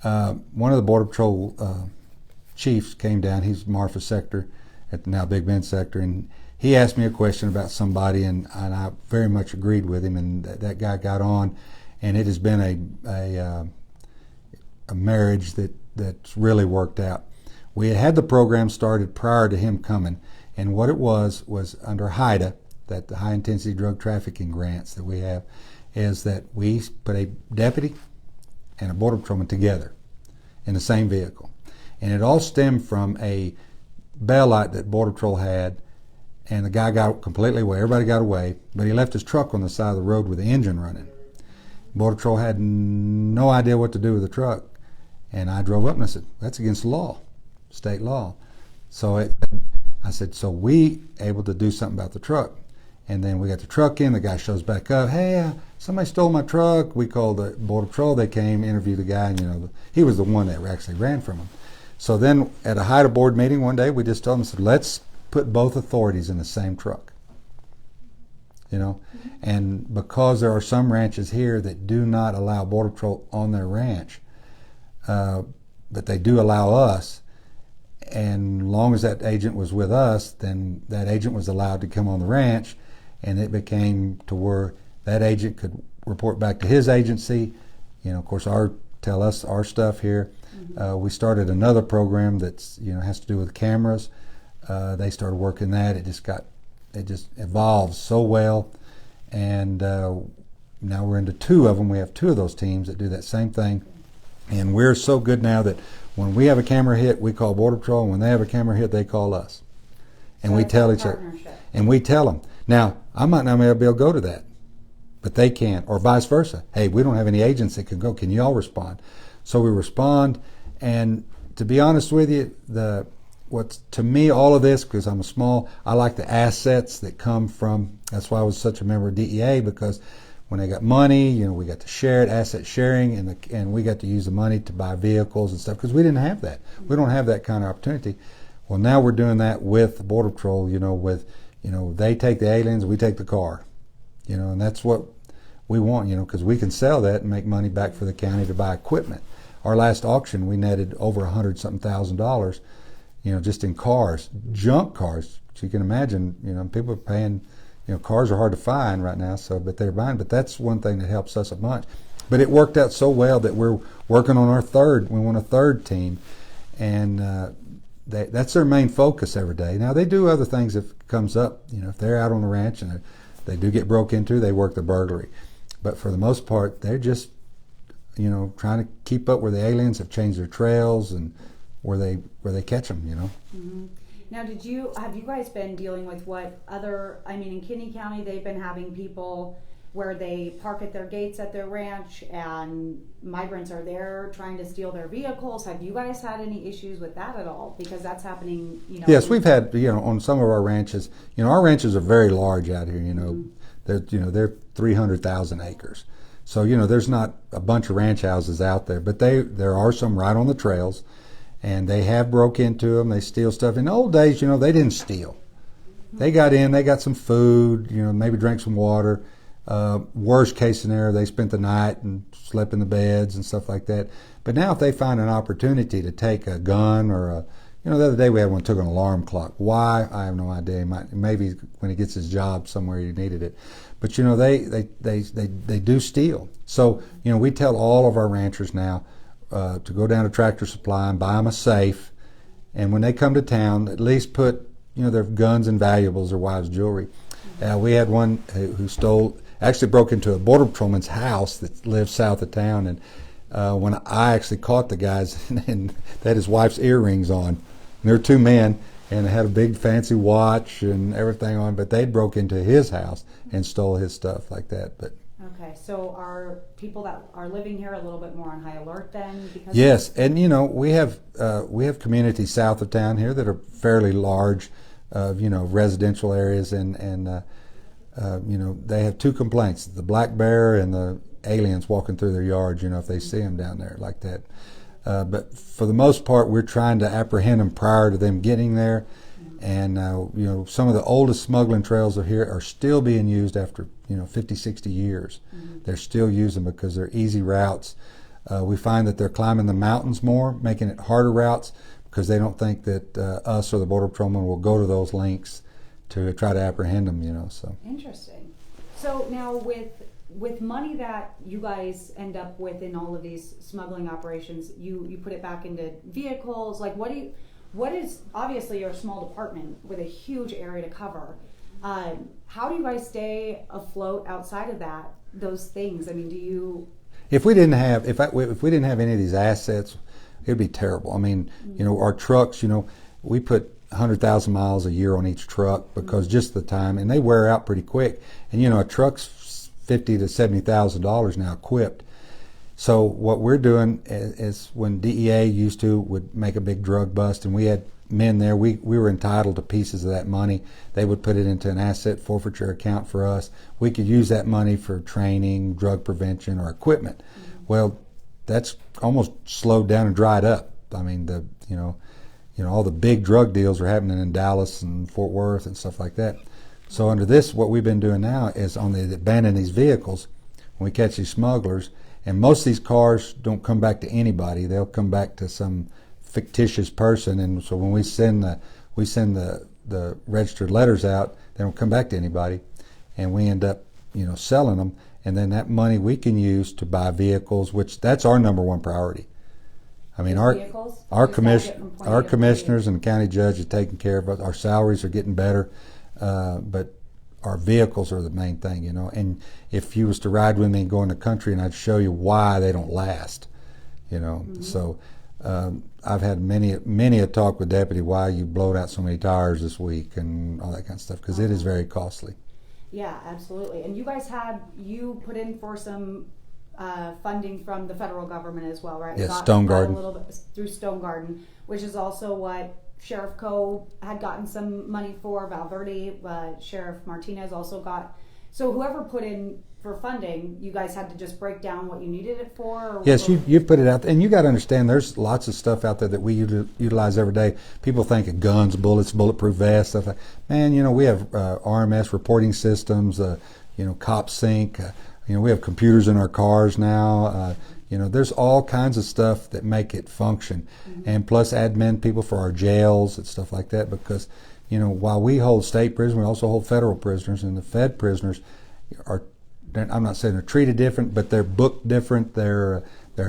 one of the Border Patrol chiefs came down. He's Marfa sector at the now Big Bend sector, and he asked me a question about somebody, and I very much agreed with him. And that guy got on, and it has been a marriage that's really worked out. We had the program started prior to him coming, and what it was under HIDA, that the high intensity drug trafficking grants that we have, is that we put a deputy and a border patrolman together in the same vehicle. And it all stemmed from a bail light that Border Patrol had, and the guy got completely away. Everybody got away, but he left his truck on the side of the road with the engine running. Border Patrol had no idea what to do with the truck, and I drove up and I said, that's against the law, state law. So I said, so we able to do something about the truck. And then we got the truck in, the guy shows back up, hey, somebody stole my truck. We called the Border Patrol, they came, interviewed the guy, and you know, he was the one that actually ran from him. So then at a HIDA board meeting one day, we just told them, said, let's put both authorities in the same truck. You know, and because there are some ranches here that do not allow Border Patrol on their ranch, but they do allow us, and as long as that agent was with us, then that agent was allowed to come on the ranch, and it became to where that agent could report back to his agency, you know, of course, tell us our stuff here. We started another program that's, you know, has to do with cameras. They started working that. It just evolved so well, and now we're into two of them. We have two of those teams that do that same thing, and we're so good now that when we have a camera hit, we call Border Patrol, and when they have a camera hit, they call us, and we tell each other, and we tell them. Now, I might not be able to go to that, but they can't, or vice versa. Hey, we don't have any agents that can go. Can you all respond? So we respond, and to be honest with you, what's to me all of this, because I'm a small, I like the assets that come from. That's why I was such a member of DEA, because when they got money, you know, we got to share it, asset sharing, and we got to use the money to buy vehicles and stuff, because we didn't have that. We don't have that kind of opportunity. Well, now we're doing that with the Border Patrol. You know, with, you know, they take the aliens, we take the car. You know, and that's what we want. You know, because we can sell that and make money back for the county to buy equipment. Our last auction, we netted over $100,000, you know, just in cars, junk cars. So you can imagine, you know, people are paying. You know, cars are hard to find right now, so but they're buying. But that's one thing that helps us a bunch. But it worked out so well that we're working on our third. We want a third team, and that's their main focus every day. Now they do other things if it comes up. You know, if they're out on the ranch and they do get broke into, they work the burglary. But for the most part, they're just, you know, trying to keep up where the aliens have changed their trails and where they catch them. You know. Mm-hmm. Now, have you guys been dealing with what other, I mean, in Kinney County, they've been having people where they park at their gates at their ranch and migrants are there trying to steal their vehicles. Have you guys had any issues with that at all? Because that's happening, you know. Yes, we've had, you know, on some of our ranches, you know, our ranches are very large out here, you know. Mm-hmm. They're 300,000 acres. So, you know, there's not a bunch of ranch houses out there, but there are some right on the trails. And they have broke into them. They steal stuff. In the old days, you know, they didn't steal. They got in. They got some food. You know, maybe drank some water. Worst case scenario, they spent the night and slept in the beds and stuff like that. But now, if they find an opportunity to take a gun or you know, the other day we had one took an alarm clock. Why? I have no idea. Maybe when he gets his job somewhere, he needed it. But you know, they do steal. So you know, we tell all of our ranchers now. To go down to Tractor Supply and buy them a safe, and when they come to town, at least put, you know, their guns and valuables, their wives' jewelry. We had one who actually broke into a border patrolman's house that lived south of town, and when I actually caught the guys, and they had his wife's earrings on, and there were two men, and they had a big fancy watch and everything on, but they broke into his house and stole his stuff like that, but. Okay, so are people that are living here a little bit more on high alert then? Because yes, and you know, we have communities south of town here that are fairly large, you know, residential areas, and you know, they have two complaints: the black bear and the aliens walking through their yards. You know, if they see them down there like that. But for the most part, we're trying to apprehend them prior to them getting there. And you know, some of the oldest smuggling trails of here are still being used after, you know, 50, 60 years. Mm-hmm. They're still using them because they're easy routes. We find that they're climbing the mountains more, making it harder routes because they don't think that us or the Border Patrolmen will go to those lengths to try to apprehend them. You know, so interesting. So now with money that you guys end up with in all of these smuggling operations, you put it back into vehicles. Like, what is, obviously you're a small department with a huge area to cover. How do you guys stay afloat outside of those things? I mean, do you? If we didn't have any of these assets, it'd be terrible. I mean, you know, our trucks, you know, we put 100,000 miles a year on each truck because just the time, and they wear out pretty quick. And you know, a truck's $50,000 to $70,000 now equipped. So what we're doing is when DEA would make a big drug bust, and we had men there, we were entitled to pieces of that money. They would put it into an asset forfeiture account for us. We could use that money for training, drug prevention, or equipment. Mm-hmm. Well, that's almost slowed down and dried up. I mean, you know, all the big drug deals are happening in Dallas and Fort Worth and stuff like that. So under this, what we've been doing now is on the abandon these vehicles, when we catch these smugglers. And most of these cars don't come back to anybody. They'll come back to some fictitious person. And so when we send the registered letters out, they don't come back to anybody. And we end up, you know, selling them. And then that money we can use to buy vehicles, which that's our number one priority. I mean, our commissioners and the county judge is taking care of us. Our salaries are getting better, but our vehicles are the main thing, you know. And if you was to ride with me and go in the country, and I'd show you why they don't last, you know. Mm-hmm. So I've had many a talk with deputy why you blowed out so many tires this week and all that kind of stuff, because it is very costly. Yeah, absolutely. And you guys you put in for some funding from the federal government as well, right? Yes, Stone Garden. A little bit through Stone Garden, which is also what Sheriff Coe had gotten some money for, Valverde, Sheriff Martinez also got. So whoever put in for funding, you guys had to just break down what you needed it for? Yes, you put it out, and you got to understand there's lots of stuff out there that we utilize every day. People think of guns, bullets, bulletproof vests, stuff like. Man, we have RMS reporting systems. Cop sync. We have computers in our cars now. There's all kinds of stuff that make it function, and plus admin people for our jails and stuff like that. Because while we hold state prisoners, we also hold federal prisoners, and the Fed prisoners are. I'm not saying they're treated different, but they're booked different. They're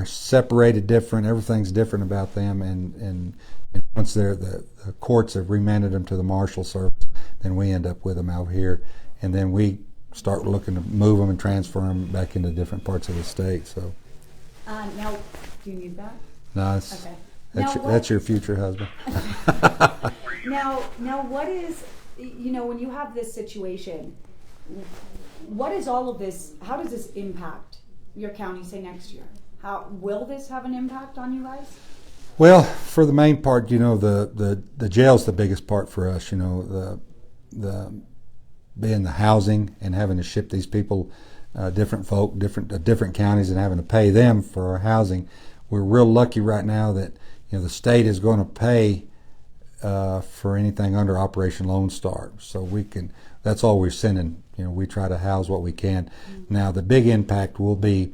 separated different. Everything's different about them, and once the courts have remanded them to the marshal service, then we end up with them out here, and then we start looking to move them and transfer them back into different parts of the state. So. Now, do you need that? No, okay. That's your future husband. Now, what is, when you have this situation, what is all of this? How does this impact your county, say next year? How will this have an impact on you guys? Well, for the main part, the jail's the biggest part for us. The being the housing and having to ship these people, different folk, different counties, and having to pay them for our housing. We're real lucky right now that the state is going to pay for anything under Operation Lone Star, so we can. That's all we're sending. We try to house what we can. Mm-hmm. Now the big impact will be,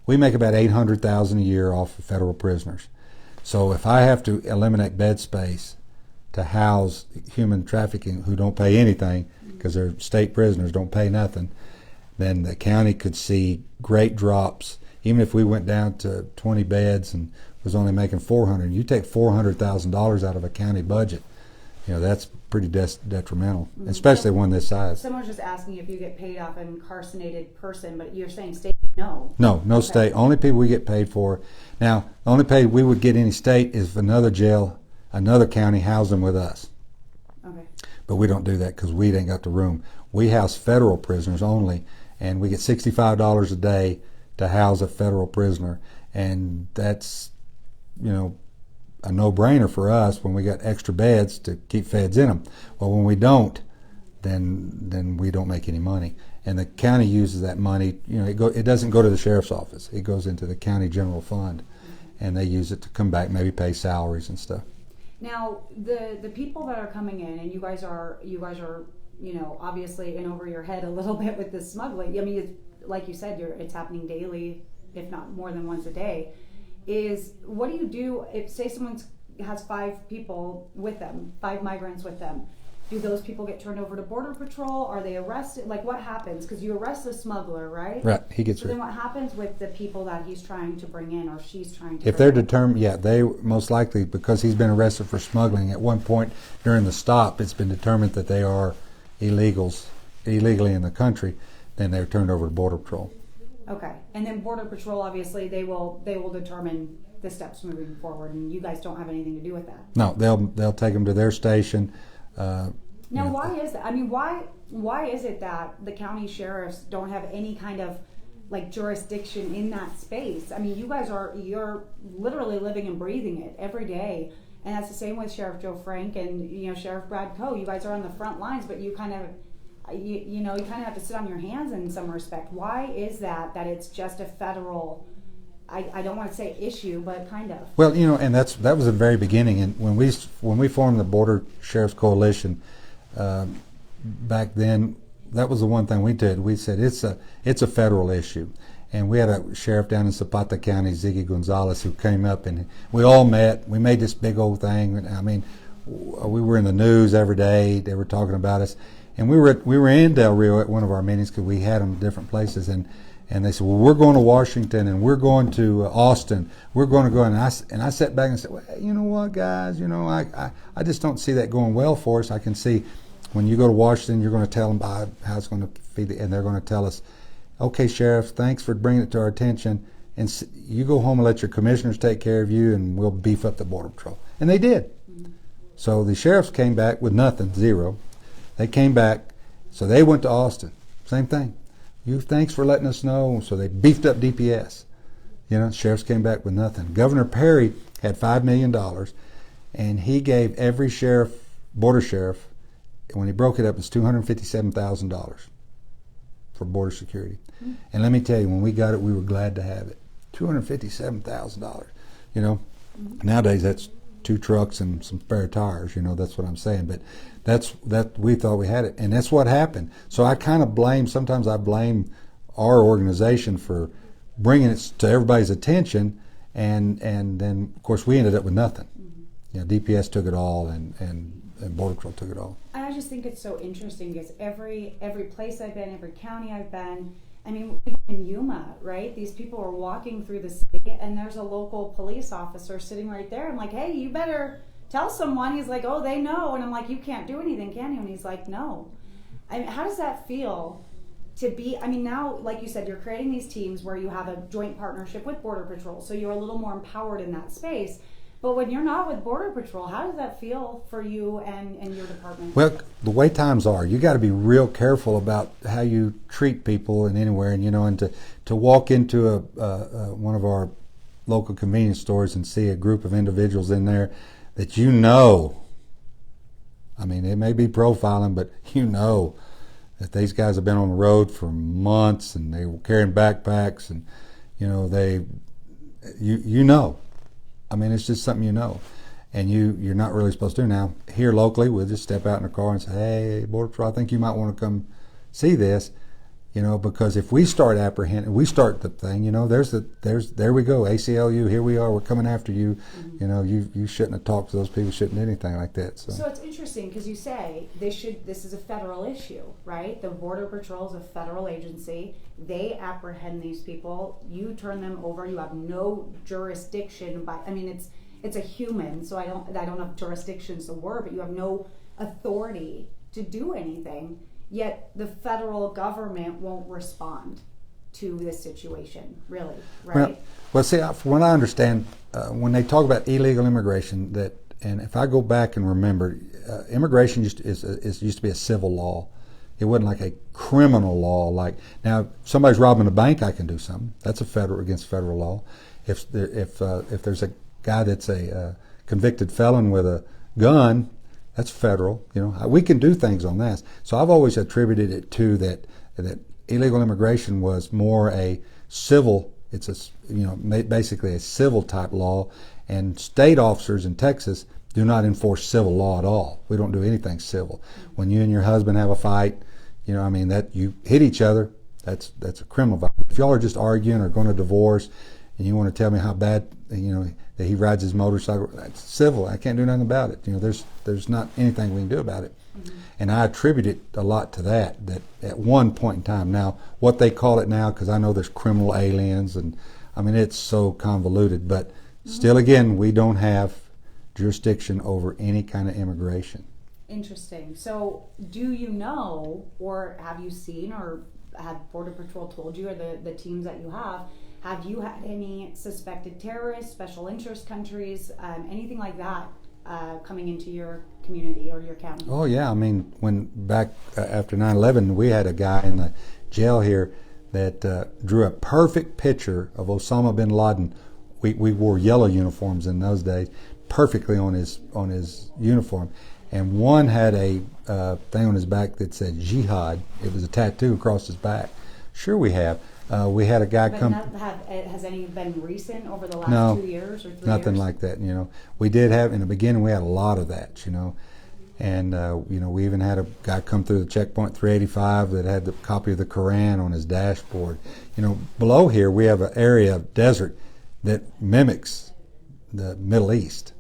we make about $800,000 a year off of federal prisoners. So if I have to eliminate bed space to house human trafficking who don't pay anything because they're state prisoners, don't pay nothing, then the county could see great drops. Even if we went down to 20 beds and was only making $400, you take $400,000 out of a county budget. That's pretty detrimental, especially one this size. Someone was just asking if you get paid off an incarcerated person, but you're saying state no. No okay. State. Only people we get paid for. Now, the only pay we would get any state is if another jail, another county housed them with us. Okay. But we don't do that because we ain't got the room. We house federal prisoners only, and we get $65 a day to house a federal prisoner, and that's, a no-brainer for us when we got extra beds to keep feds in them. Well, when we don't, then we don't make any money. And the county uses that money. It doesn't go to the sheriff's office. It goes into the county general fund, and they use it to come back, maybe pay salaries and stuff. Now, the people that are coming in, and you guys are obviously in over your head a little bit with this smuggling. I mean, it's, like you said, it's happening daily, if not more than once a day. What do you do if, say, someone has 5 people with them, 5 migrants with them? Do those people get turned over to Border Patrol? Are they arrested? Like, what happens? Because you arrest the smuggler, right? Right, he gets. So then what happens with the people that he's trying to bring in, or she's trying to? If they're determined, they most likely, because he's been arrested for smuggling. At one point during the stop, it's been determined that they are illegally in the country. Then they're turned over to Border Patrol. Okay, and then Border Patrol, obviously, they will determine the steps moving forward, and you guys don't have anything to do with that. No, they'll take them to their station. Now, why is that? I mean, why is it that the county sheriffs don't have any kind of jurisdiction in that space? I mean, you're literally living and breathing it every day, and that's the same with Sheriff Joe Frank and Sheriff Brad Coe. You guys are on the front lines, but you kind of. You kind of have to sit on your hands in some respect. Why is that it's just a federal, I don't want to say issue, but kind of? Well, and that was the very beginning. And when we formed the Border Sheriff's Coalition back then, that was the one thing we did. We said it's a federal issue. And we had a sheriff down in Zapata County, Ziggy Gonzalez, who came up, and we all met. We made this big old thing. I mean, we were in the news every day. They were talking about us. And we were in Del Rio at one of our meetings because we had them in different places, and they said, well, we're going to Washington and we're going to Austin. We're going to go, and I sat back and said, well, you know what, guys, I just don't see that going well for us. I can see when you go to Washington, you're going to tell them about how it's going to feed, and they're going to tell us, okay, Sheriff, thanks for bringing it to our attention, and you go home and let your commissioners take care of you, and we'll beef up the Border Patrol. And they did. Mm-hmm. So the sheriffs came back with nothing, zero. They came back, so they went to Austin. Same thing. Thanks for letting us know. So they beefed up DPS. Sheriffs came back with nothing. Governor Perry had $5 million, and he gave every border sheriff, when he broke it up, it's $257,000 for border security. Mm-hmm. And let me tell you, when we got it, we were glad to have it. $257,000. You know, nowadays that's 2 trucks and some spare tires. You know, that's what I'm saying. But that we thought we had it, and that's what happened. So I kind of sometimes I blame our organization for bringing it to everybody's attention, and then of course we ended up with nothing. Mm-hmm. You know, DPS took it all, and Border Patrol took it all. I just think it's so interesting because every place I've been, every county I've been, I mean, even in Yuma, right? These people are walking through the city, and there's a local police officer sitting right there. I'm like, hey, you better tell someone. He's like, oh, they know. And I'm like, you can't do anything, can you? And he's like, no. I mean, how does that feel to be, I mean, now, like you said, you're creating these teams where you have a joint partnership with Border Patrol, so you're a little more empowered in that space. But when you're not with Border Patrol, how does that feel for you and your department? Well, the way times are, you got to be real careful about how you treat people and anywhere, and you know, and to walk into one of our local convenience stores and see a group of individuals in there that you know, I mean, it may be profiling, but you know that these guys have been on the road for months and they were carrying backpacks, and you know, you know. I mean, it's just something you know, and you're not really supposed to. Now, here locally, we'll just step out in the car and say, hey, Border Patrol, I think you might want to come see this, you know, because if we start apprehending, we start the thing, you know, there we go, ACLU, here we are, we're coming after you. Mm-hmm. You know, you shouldn't have talked to those people, shouldn't do anything like that. So it's interesting because you say this is a federal issue, right? The Border Patrol is a federal agency. They apprehend these people. You turn them over. You have no jurisdiction. I mean, it's a human, so I don't know if jurisdiction's the word, but you have no authority to do anything. Yet the federal government won't respond to this situation, really, right? Well, see, from what I understand, when they talk about illegal immigration, and if I go back and remember, immigration used to be a civil law. It wasn't like a criminal law. Like now, if somebody's robbing a bank, I can do something. That's against federal law. If there's a guy that's a convicted felon with a gun, that's federal. You know, we can do things on that. So I've always attributed it to that illegal immigration was more a civil. It's basically a civil type law, and state officers in Texas do not enforce civil law at all. We don't do anything civil. When you and your husband have a fight, you know, I mean, that you hit each other, that's a criminal violation. If y'all are just arguing or going to divorce, and you want to tell me how bad, you know, that he rides his motorcycle, that's civil. I can't do nothing about it. You know, there's not anything we can do about it. Mm-hmm. And I attribute it a lot to that at one point in time. Now, what they call it now, because I know there's criminal aliens, and I mean, it's so convoluted, but still, again, we don't have jurisdiction over any kind of immigration. Interesting. So do you know, or have you seen, or have Border Patrol told you, or the teams that you have you had any suspected terrorists, special interest countries, anything like that coming into your community or your county? Oh yeah, I mean, when back after 9/11, we had a guy in the jail here that drew a perfect picture of Osama bin Laden. We wore yellow uniforms in those days, perfectly on his uniform, and one had a thing on his back that said jihad. It was a tattoo across his back. Sure, we have. We had a guy come. Has any been recent over the last 2 years or 3 years? Nothing like that. You know, we did have in the beginning. We had a lot of that. You know, and you know, we even had a guy come through the checkpoint 385 that had the copy of the Quran on his dashboard. You know, below here we have an area of desert that mimics the Middle East.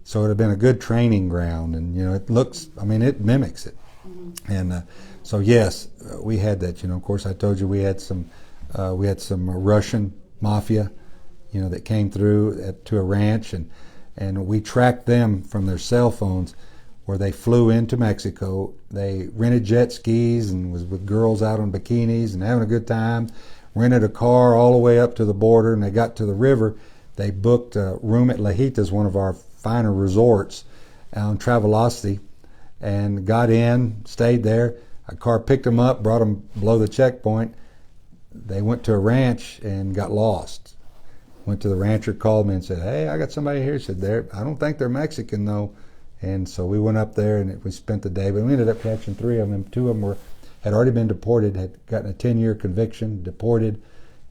So it had been a good training ground, and you know, it mimics it. Mm-hmm. And so yes, we had that. You know, of course, I told you we had some Russian mafia, you know, that came through to a ranch, and we tracked them from their cell phones, where they flew into Mexico. They rented jet skis and was with girls out on bikinis and having a good time. Rented a car all the way up to the border, and they got to the river. They booked a room at La Jita's, one of our finer resorts on Travelocity, and got in, stayed there. A car picked them up, brought them below the checkpoint. They went to a ranch and got lost. Went to the rancher, called me and said, "Hey, I got somebody here." He said, I don't think they're Mexican though. And so we went up there and we spent the day. But we ended up catching 3 of them. 2 of them had already been deported, had gotten a 10-year conviction, deported,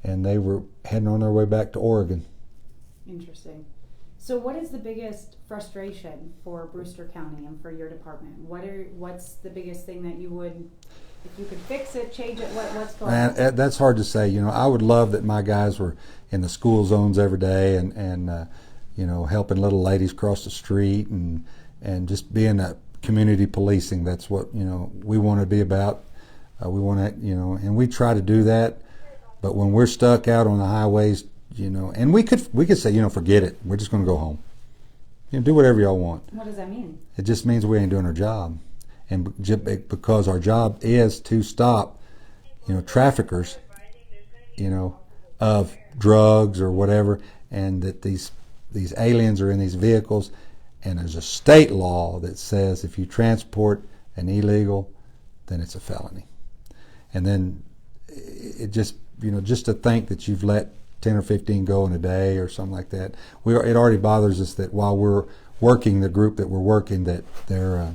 and they were heading on their way back to Oregon. Interesting. So what is the biggest frustration for Brewster County and for your department? What's the biggest thing that you would, if you could fix it, change it, what's going on? Man, that's hard to say. You know, I would love that my guys were in the school zones every day and you know, helping little ladies cross the street and just being that community policing. That's what, you know, we want to be about. We want to, you know, and we try to do that. But when we're stuck out on the highways, you know, and we could say, you know, forget it. We're just going to go home. You know, do whatever y'all want. What does that mean? It just means we ain't doing our job. And because our job is to stop, you know, traffickers, you know, of drugs or whatever, and that these aliens are in these vehicles, and there's a state law that says if you transport an illegal, then it's a felony. And then it just, you know, just to think that you've let 10 or 15 go in a day or something like that, it already bothers us that while we're working, the group that we're working, that there's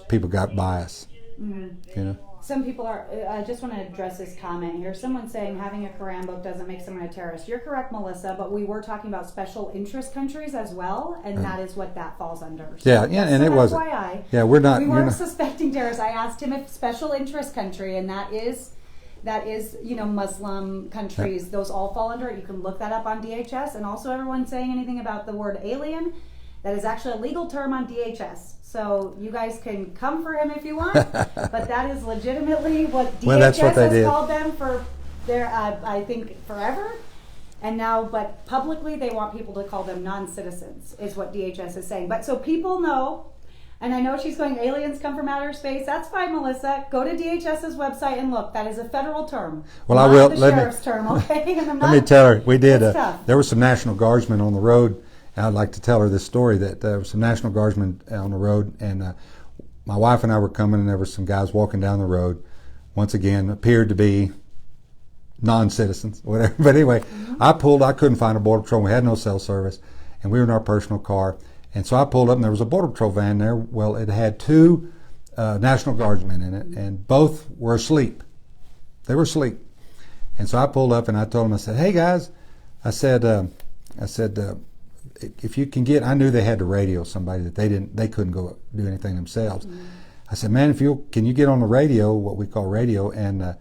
people got bias. Mm-hmm. You know. Some people are, I just want to address this comment here. Someone's saying having a Quran book doesn't make someone a terrorist. You're correct, Melissa, but we were talking about special interest countries as well, and that is what that falls under. So yeah, and it wasn't. FYI, yeah, we weren't suspecting terrorists. I asked him if special interest country, and that is, you know, Muslim countries. Yeah. Those all fall under it. You can look that up on DHS. And also everyone saying anything about the word alien, that is actually a legal term on DHS. So you guys can come for him if you want, but that is legitimately what DHS has called them for their, I think, forever. And now, but publicly they want people to call them non-citizens, is what DHS is saying. But so people know, and I know she's going, aliens come from outer space. That's fine, Melissa. Go to DHS's website and look. That is a federal term. Well, I will. The sheriff's term, okay? And let me tell her. We did. There were some National Guardsmen on the road. I'd like to tell her this story that there was some National Guardsmen on the road, and my wife and I were coming, and there were some guys walking down the road. Once again, appeared to be non-citizens, whatever. But anyway, I couldn't find a Border Patrol. We had no cell service, and we were in our personal car. And so I pulled up, and there was a Border Patrol van there. Well, it had 2 National Guardsmen in it, and both were asleep. They were asleep. And so I pulled up, and I told them, I said, "Hey, guys," I said, if you can get, I knew they had to radio somebody that they couldn't go do anything themselves. Mm-hmm. I said, "Man, can you get on the radio, what we call radio, and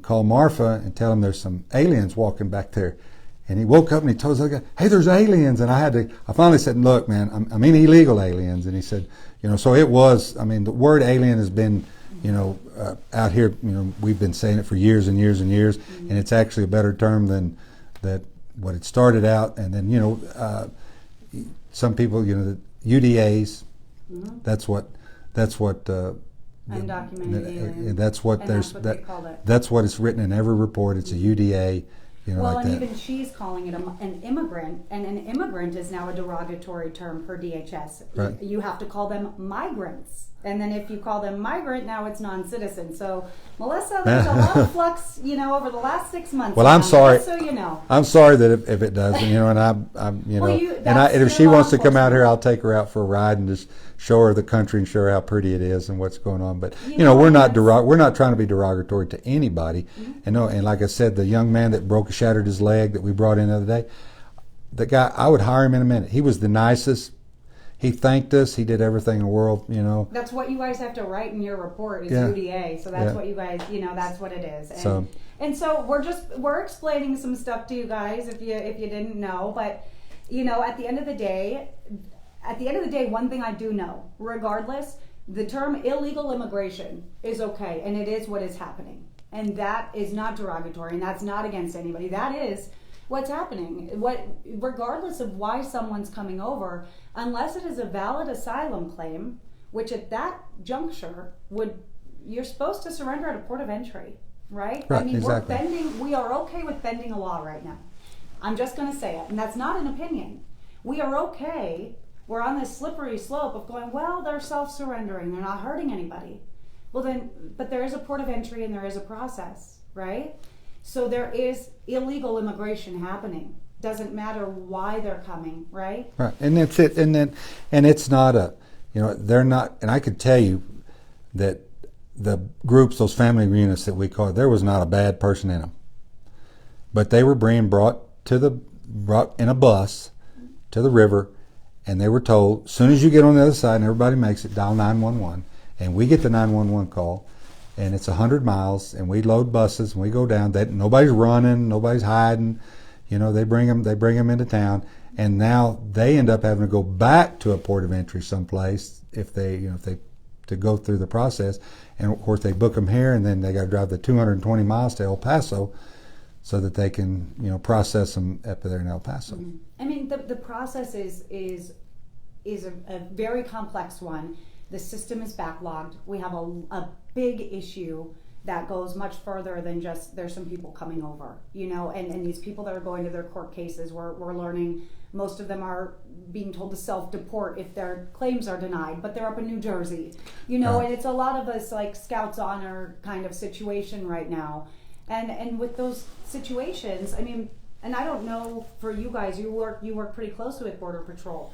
call Marfa and tell them there's some aliens walking back there." And he woke up and he told us, "Hey, there's aliens." And I finally said, "Look, man, I mean illegal aliens." And he said, you know, so it was, I mean, the word alien has been, you know, out here, you know, we've been saying it for years and years and years, mm-hmm. and it's actually a better term than that. What it started out, and then, you know, some people, you know, the UDAs. Mm-hmm. That's what. Undocumented alien. That's what and there's. That's what that's what it's written in every report. It's a UDA. You know, well, like and that. Even she's calling it an immigrant, and an immigrant is now a derogatory term for DHS. Right. You have to call them migrants. And then if you call them migrant, now it's non-citizen. So, Melissa, there's a lot of flux, you know, over the last 6 months. Well, I'm sorry. Just so you know. I'm sorry that if it does, you know, and I'm you know, and if she wants to come out here, I'll take her out for a ride and just show her the country and show her how pretty it is and what's going on. But you know, we're not trying to be derogatory to anybody. Mm-hmm. And like I said, the young man that shattered his leg that we brought in the other day, the guy, I would hire him in a minute. He was the nicest. He thanked us. He did everything in the world, you know. That's what you guys have to write in your report is UDA. So that's what you guys, you know, that's what it is. And so we're explaining some stuff to you guys if you didn't know. But, you know, at the end of the day, one thing I do know, regardless, the term illegal immigration is okay, and it is what is happening. And that is not derogatory, and that's not against anybody. That is what's happening. Regardless of why someone's coming over, unless it is a valid asylum claim, which at that juncture you're supposed to surrender at a port of entry, right? Right, I mean, exactly. we are okay with bending a law right now. I'm just going to say it, and that's not an opinion. We are okay. We're on this slippery slope of going, well, they're self-surrendering. They're not hurting anybody. Well then, but there is a port of entry and there is a process, right? So there is illegal immigration happening. Doesn't matter why they're coming, right? Right, and that's it. And it's not a, they're not. And I could tell you that the groups, those family units that we call, there was not a bad person in them, but they were being brought in a bus to the river, and they were told, as soon as you get on the other side and everybody makes it, dial 911, and we get the 911 call, and it's 100 miles, and we load buses and we go down. Nobody's running, nobody's hiding. They bring them into town, and now they end up having to go back to a port of entry someplace if they to go through the process, and of course they book them here, and then they got to drive the 220 miles to El Paso, so that they can process them up there in El Paso. Mm-hmm. I mean, the process is a very complex one. The system is backlogged. We have a big issue that goes much further than just there's some people coming over, and these people that are going to their court cases, we're learning most of them are being told to self-deport if their claims are denied, but they're up in New Jersey, and it's a lot of this like Scouts Honor kind of situation right now. And with those situations, I mean, and I don't know for you guys, you work pretty closely with Border Patrol.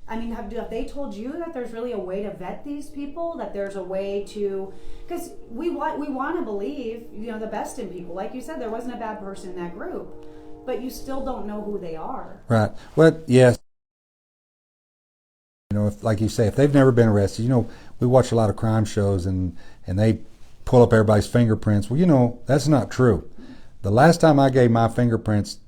I mean, have they told you that there's really a way to vet these people? That there's a way to, because we want to believe the best in people. Like you said, there wasn't a bad person in that group, but you still don't know who they are. Right. Well, yes. If, like you say, if they've never been arrested, we watch a lot of crime shows and they pull up everybody's fingerprints. Well, that's not true. The last time I gave my fingerprints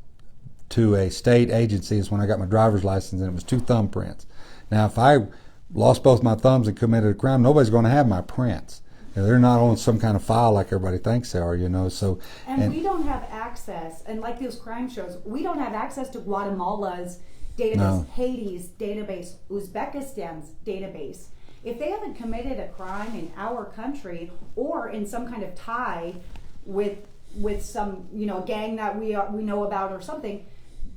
to a state agency is when I got my driver's license, and it was 2 thumbprints. Now, if I lost both my thumbs and committed a crime, nobody's going to have my prints. They're not on some kind of file like everybody thinks they are, So and we don't have access, and like those crime shows, we don't have access to Guatemala's database, No. Haiti's database, Uzbekistan's database. If they haven't committed a crime in our country or in some kind of tie with some gang that we know about or something,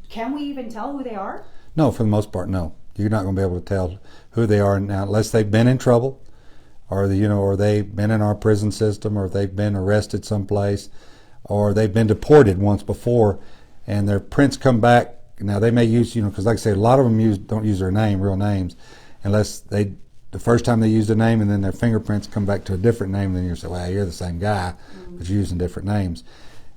can we even tell who they are? No, for the most part, no. You're not going to be able to tell who they are now unless they've been in trouble, or or they've been in our prison system, or they've been arrested someplace, or they've been deported once before, and their prints come back. Now they may use because like I say, a lot of them don't use their real names, unless the first time they use a name, and then their fingerprints come back to a different name, and then you say, well, you're the same guy, but you're using different names.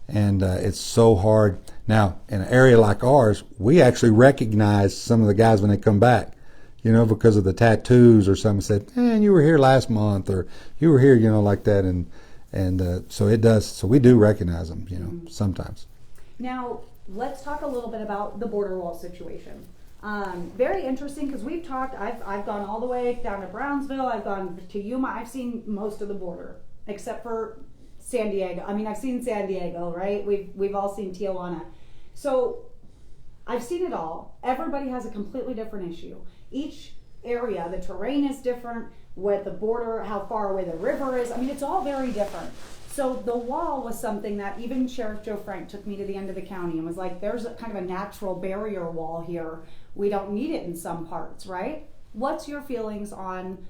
And it's so hard. Now, in an area like ours, we actually recognize some of the guys when they come back, because of the tattoos or something. Said, man, you were here last month, or you were here, like that. And so it does. So we do recognize them, sometimes. Now, let's talk a little bit about the border wall situation. Very interesting, because we've talked, I've gone all the way down to Brownsville, I've gone to Yuma, I've seen most of the border, except for San Diego. I mean, I've seen San Diego, right? We've all seen Tijuana. So I've seen it all. Everybody has a completely different issue. Each area, the terrain is different, what the border, how far away the river is. I mean, it's all very different. So the wall was something that even Sheriff Joe Frank took me to the end of the county and was like, there's a kind of a natural barrier wall here. We don't need it in some parts, right? What's your feelings on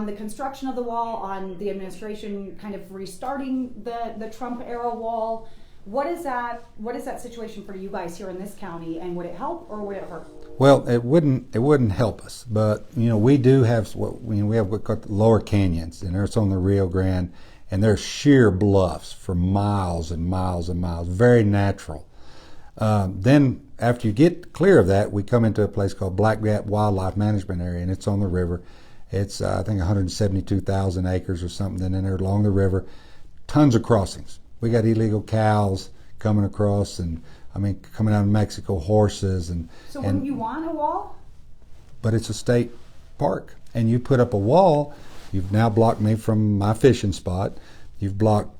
the construction of the wall, on the administration kind of restarting the Trump era wall? What is that situation for you guys here in this county, and would it help or would it hurt? Well, it wouldn't help us, but we do have we have what's called the lower canyons, and it's on the Rio Grande, and they're sheer bluffs for miles and miles and miles, very natural. Then after you get clear of that, we come into a place called Black Gap Wildlife Management Area, and it's on the river. It's I think 172,000 acres or something, and then there along the river, tons of crossings. We got illegal cows coming across, and coming out of Mexico, horses, and so wouldn't you want a wall? But it's a state park, and you put up a wall, you've now blocked me from my fishing spot. You've blocked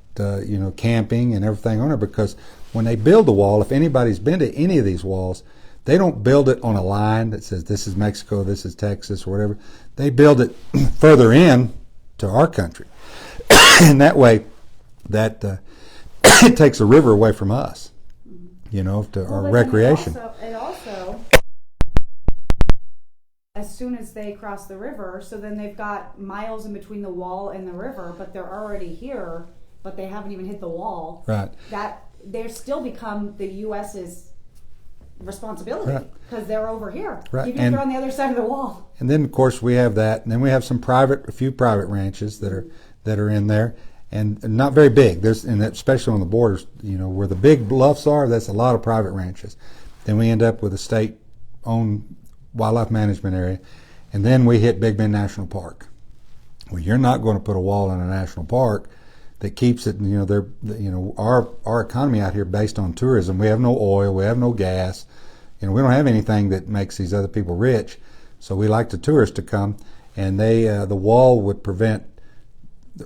camping and everything on it, because when they build the wall, if anybody's been to any of these walls, they don't build it on a line that says this is Mexico, this is Texas, or whatever. They build it further in to our country, and that way, that it takes the river away from us, to our recreation. It also, as soon as they cross the river, so then they've got miles in between the wall and the river, but they're already here, but they haven't even hit the wall. Right. That they're still become the U.S.'s responsibility Right. because they're over here, Right. even if they're on the other side of the wall. And then of course we have that, and then we have a few private ranches that are in there, and not very big. And especially on the borders, where the big bluffs are, that's a lot of private ranches. Then we end up with a state-owned wildlife management area, and then we hit Big Bend National Park. Well, you're not going to put a wall in a national park that keeps it. Our economy out here based on tourism. We have no oil, we have no gas. We don't have anything that makes these other people rich. So we like the tourists to come, and the wall would prevent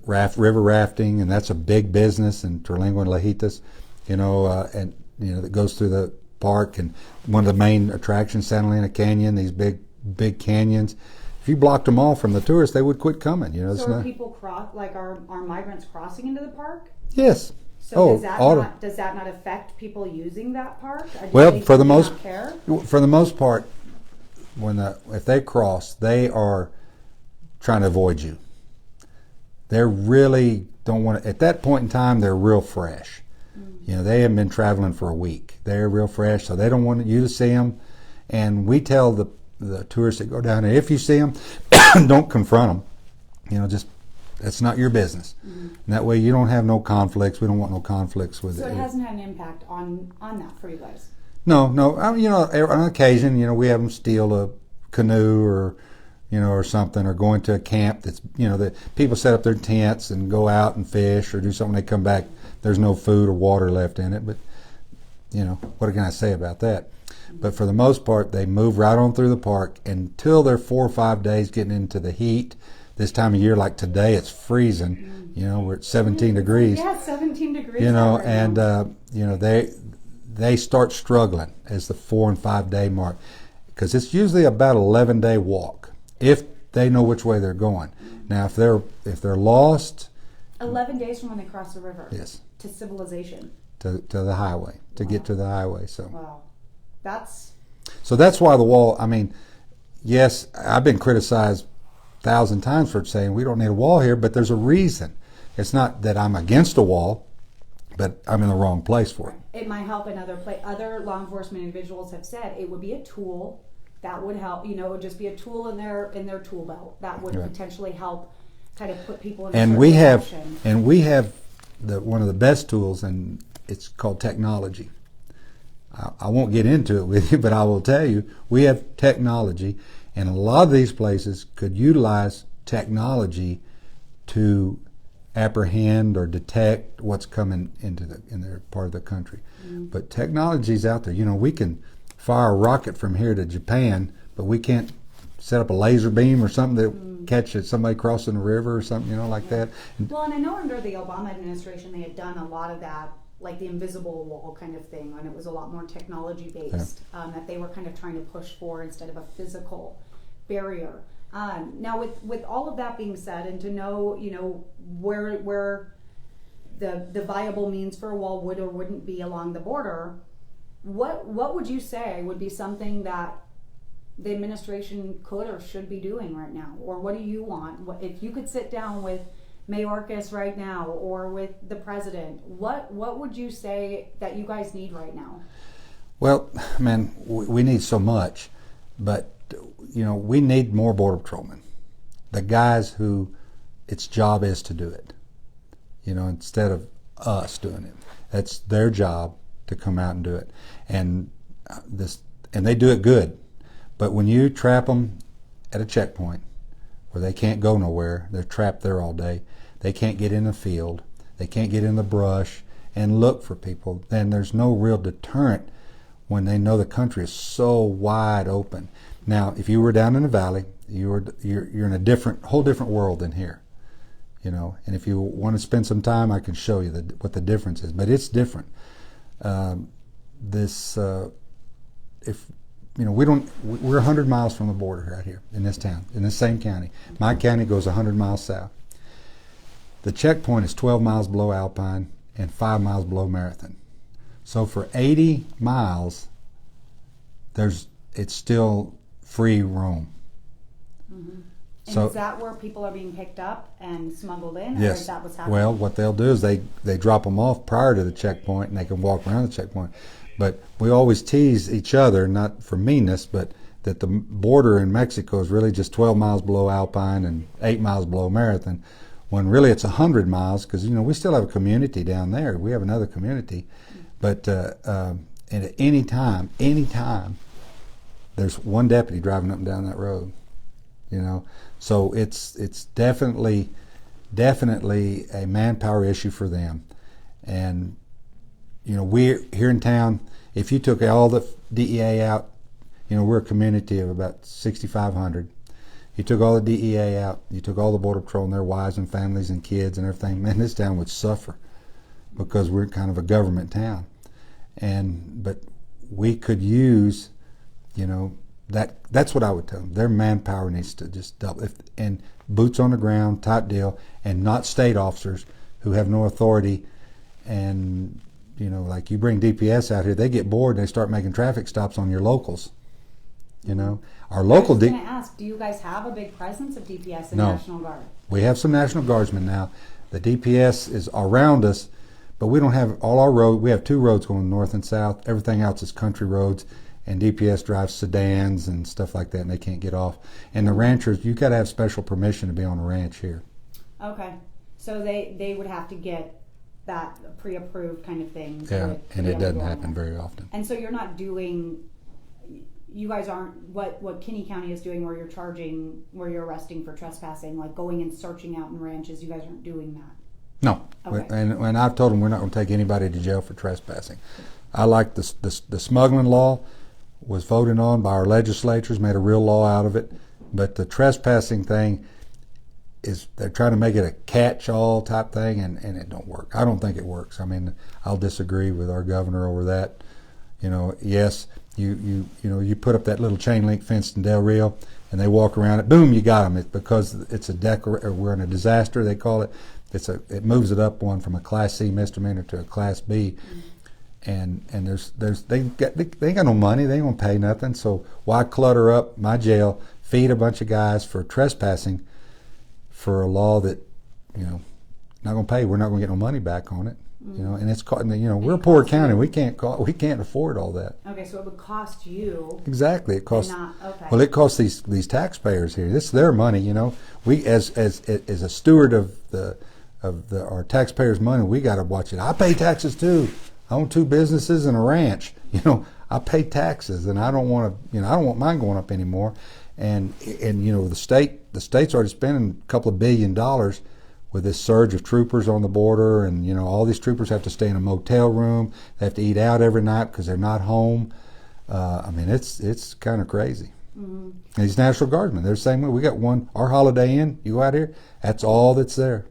river rafting, and that's a big business in Terlingua and Lajitas, that goes through the park, and one of the main attractions, Santa Elena Canyon, these big canyons. If you blocked them all from the tourists, they would quit coming. So are people are migrants crossing into the park? Yes. So does that not affect people using that park? Well, for the most part, if they cross, they are trying to avoid you. They really don't want to. At that point in time, they're real fresh. They haven't been traveling for a week. They're real fresh, so they don't want you to see them. And we tell the tourists that go down there, if you see them, don't confront them. That's not your business. And that way you don't have no conflicts. We don't want no conflicts with it. So it hasn't had an impact on that for you guys? No. On occasion, we have them steal a canoe or something, or go into a camp that's, that people set up their tents and go out and fish or do something. They come back, there's no food or water left in it. But, what can I say about that? But for the most part, they move right on through the park until they're 4 or 5 days getting into the heat. This time of year, like today, it's freezing. We're at 17 degrees. Yeah, 17 degrees. They start struggling as the 4 and 5 day mark, because it's usually about 11-day walk if they know which way they're going. Now, if they're lost, 11 days from when they cross the river. Yes. To civilization. To the highway, to get to the highway. So. Wow. So that's why the wall. I mean, yes, I've been criticized 1,000 times for saying we don't need a wall here, but there's a reason. It's not that I'm against a wall, but I'm in the wrong place for it. It might help in other law enforcement individuals have said it would be a tool that would help. It would just be a tool in their tool belt that would potentially help kind of put people in. And we have one of the best tools, and it's called technology. I won't get into it with you, but I will tell you, we have technology, and a lot of these places could utilize technology to apprehend or detect what's coming in their part of the country. But technology's out there. We can fire a rocket from here to Japan, but we can't set up a laser beam or something that catch somebody crossing the river or something, like that. Well, and I know under the Obama administration they had done a lot of that, like the invisible wall kind of thing, and it was a lot more technology based, that they were kind of trying to push for instead of a physical barrier. Now, with all of that being said, and to know, where the viable means for a wall would or wouldn't be along the border, what would you say would be something that the administration could or should be doing right now? Or what do you want? If you could sit down with Mayorkas right now or with the president, what would you say that you guys need right now? Well, man, we need so much, but we need more border patrolmen, the guys who its job is to do it, instead of us doing it. That's their job to come out and do it, and they do it good. But when you trap them at a checkpoint where they can't go nowhere, they're trapped there all day, they can't get in the field, they can't get in the brush and look for people, then there's no real deterrent when they know the country is so wide open. Now, if you were down in the valley, you're in a whole different world than here, And if you want to spend some time, I can show you what the difference is. But it's different. We're 100 miles from the border right here in this town, in this same county. My county goes 100 miles south. The checkpoint is 12 miles below Alpine and 5 miles below Marathon. So for 80 miles, it's still free roam. And So is that where people are being picked up and smuggled in? Or yes. is that what's happening? Well, what they'll do is they drop them off prior to the checkpoint, and they can walk around the checkpoint. But we always tease each other, not for meanness, but that the border in Mexico is really just 12 miles below Alpine and 8 miles below Marathon, when really it's 100 miles, because we still have a community down there. We have another community, but and at any time, there's one deputy driving up and down that road. So it's definitely a manpower issue for them. And we're here in town. If you took all the DEA out, we're a community of about 6,500. You took all the DEA out, you took all the Border Patrol and their wives and families and kids and everything, man, this town would suffer, because we're kind of a government town. But we could use, that's what I would tell them. Their manpower needs to just double, and boots on the ground type deal, and not state officers who have no authority. And like you bring DPS out here, they get bored and they start making traffic stops on your locals. Our local. I was going to ask, do you guys have a big presence of DPS and No. National Guard? We have some National Guardsmen now. The DPS is around us, but we don't have all our roads. We have 2 roads going north and south. Everything else is country roads, and DPS drives sedans and stuff like that, and they can't get off. And the ranchers, you got to have special permission to be on a ranch here. Okay, so they would have to get that pre-approved kind of thing. Yeah, and it doesn't happen very often. And so you're not doing. You guys aren't what Kinney County is doing, where you're arresting for trespassing, like going and searching out in ranches. You guys aren't doing that. No, Okay. and I've told them we're not going to take anybody to jail for trespassing. I like the smuggling law was voted on by our legislatures, made a real law out of it, but the trespassing thing is they're trying to make it a catch-all type thing, and it don't work. I don't think it works. I mean, I'll disagree with our governor over that. Yes. You put up that little chain link fence in Del Rio, and they walk around it. Boom, you got them. It's because it's we're in a disaster. They call it. It moves it up one from a Class C misdemeanor to a Class B, and they ain't got no money. They ain't gonna pay nothing. So why clutter up my jail, feed a bunch of guys for trespassing, for a law that not gonna pay? We're not gonna get no money back on it. And it's we're a poor county. We can't afford all that. Okay, so it would cost you. Exactly, it costs. Okay. Well, it costs these taxpayers here. This is their money. We as a steward of our taxpayers' money, we got to watch it. I pay taxes too. I own 2 businesses and a ranch. I pay taxes, and I don't want to. I don't want mine going up anymore. And the state's already spending a couple of $1 billion with this surge of troopers on the border, and all these troopers have to stay in a motel room. They have to eat out every night because they're not home. It's kind of crazy. Mm-hmm. And these National Guardsmen, they're the same way. We got one, our Holiday Inn. You go out here, that's all that's there.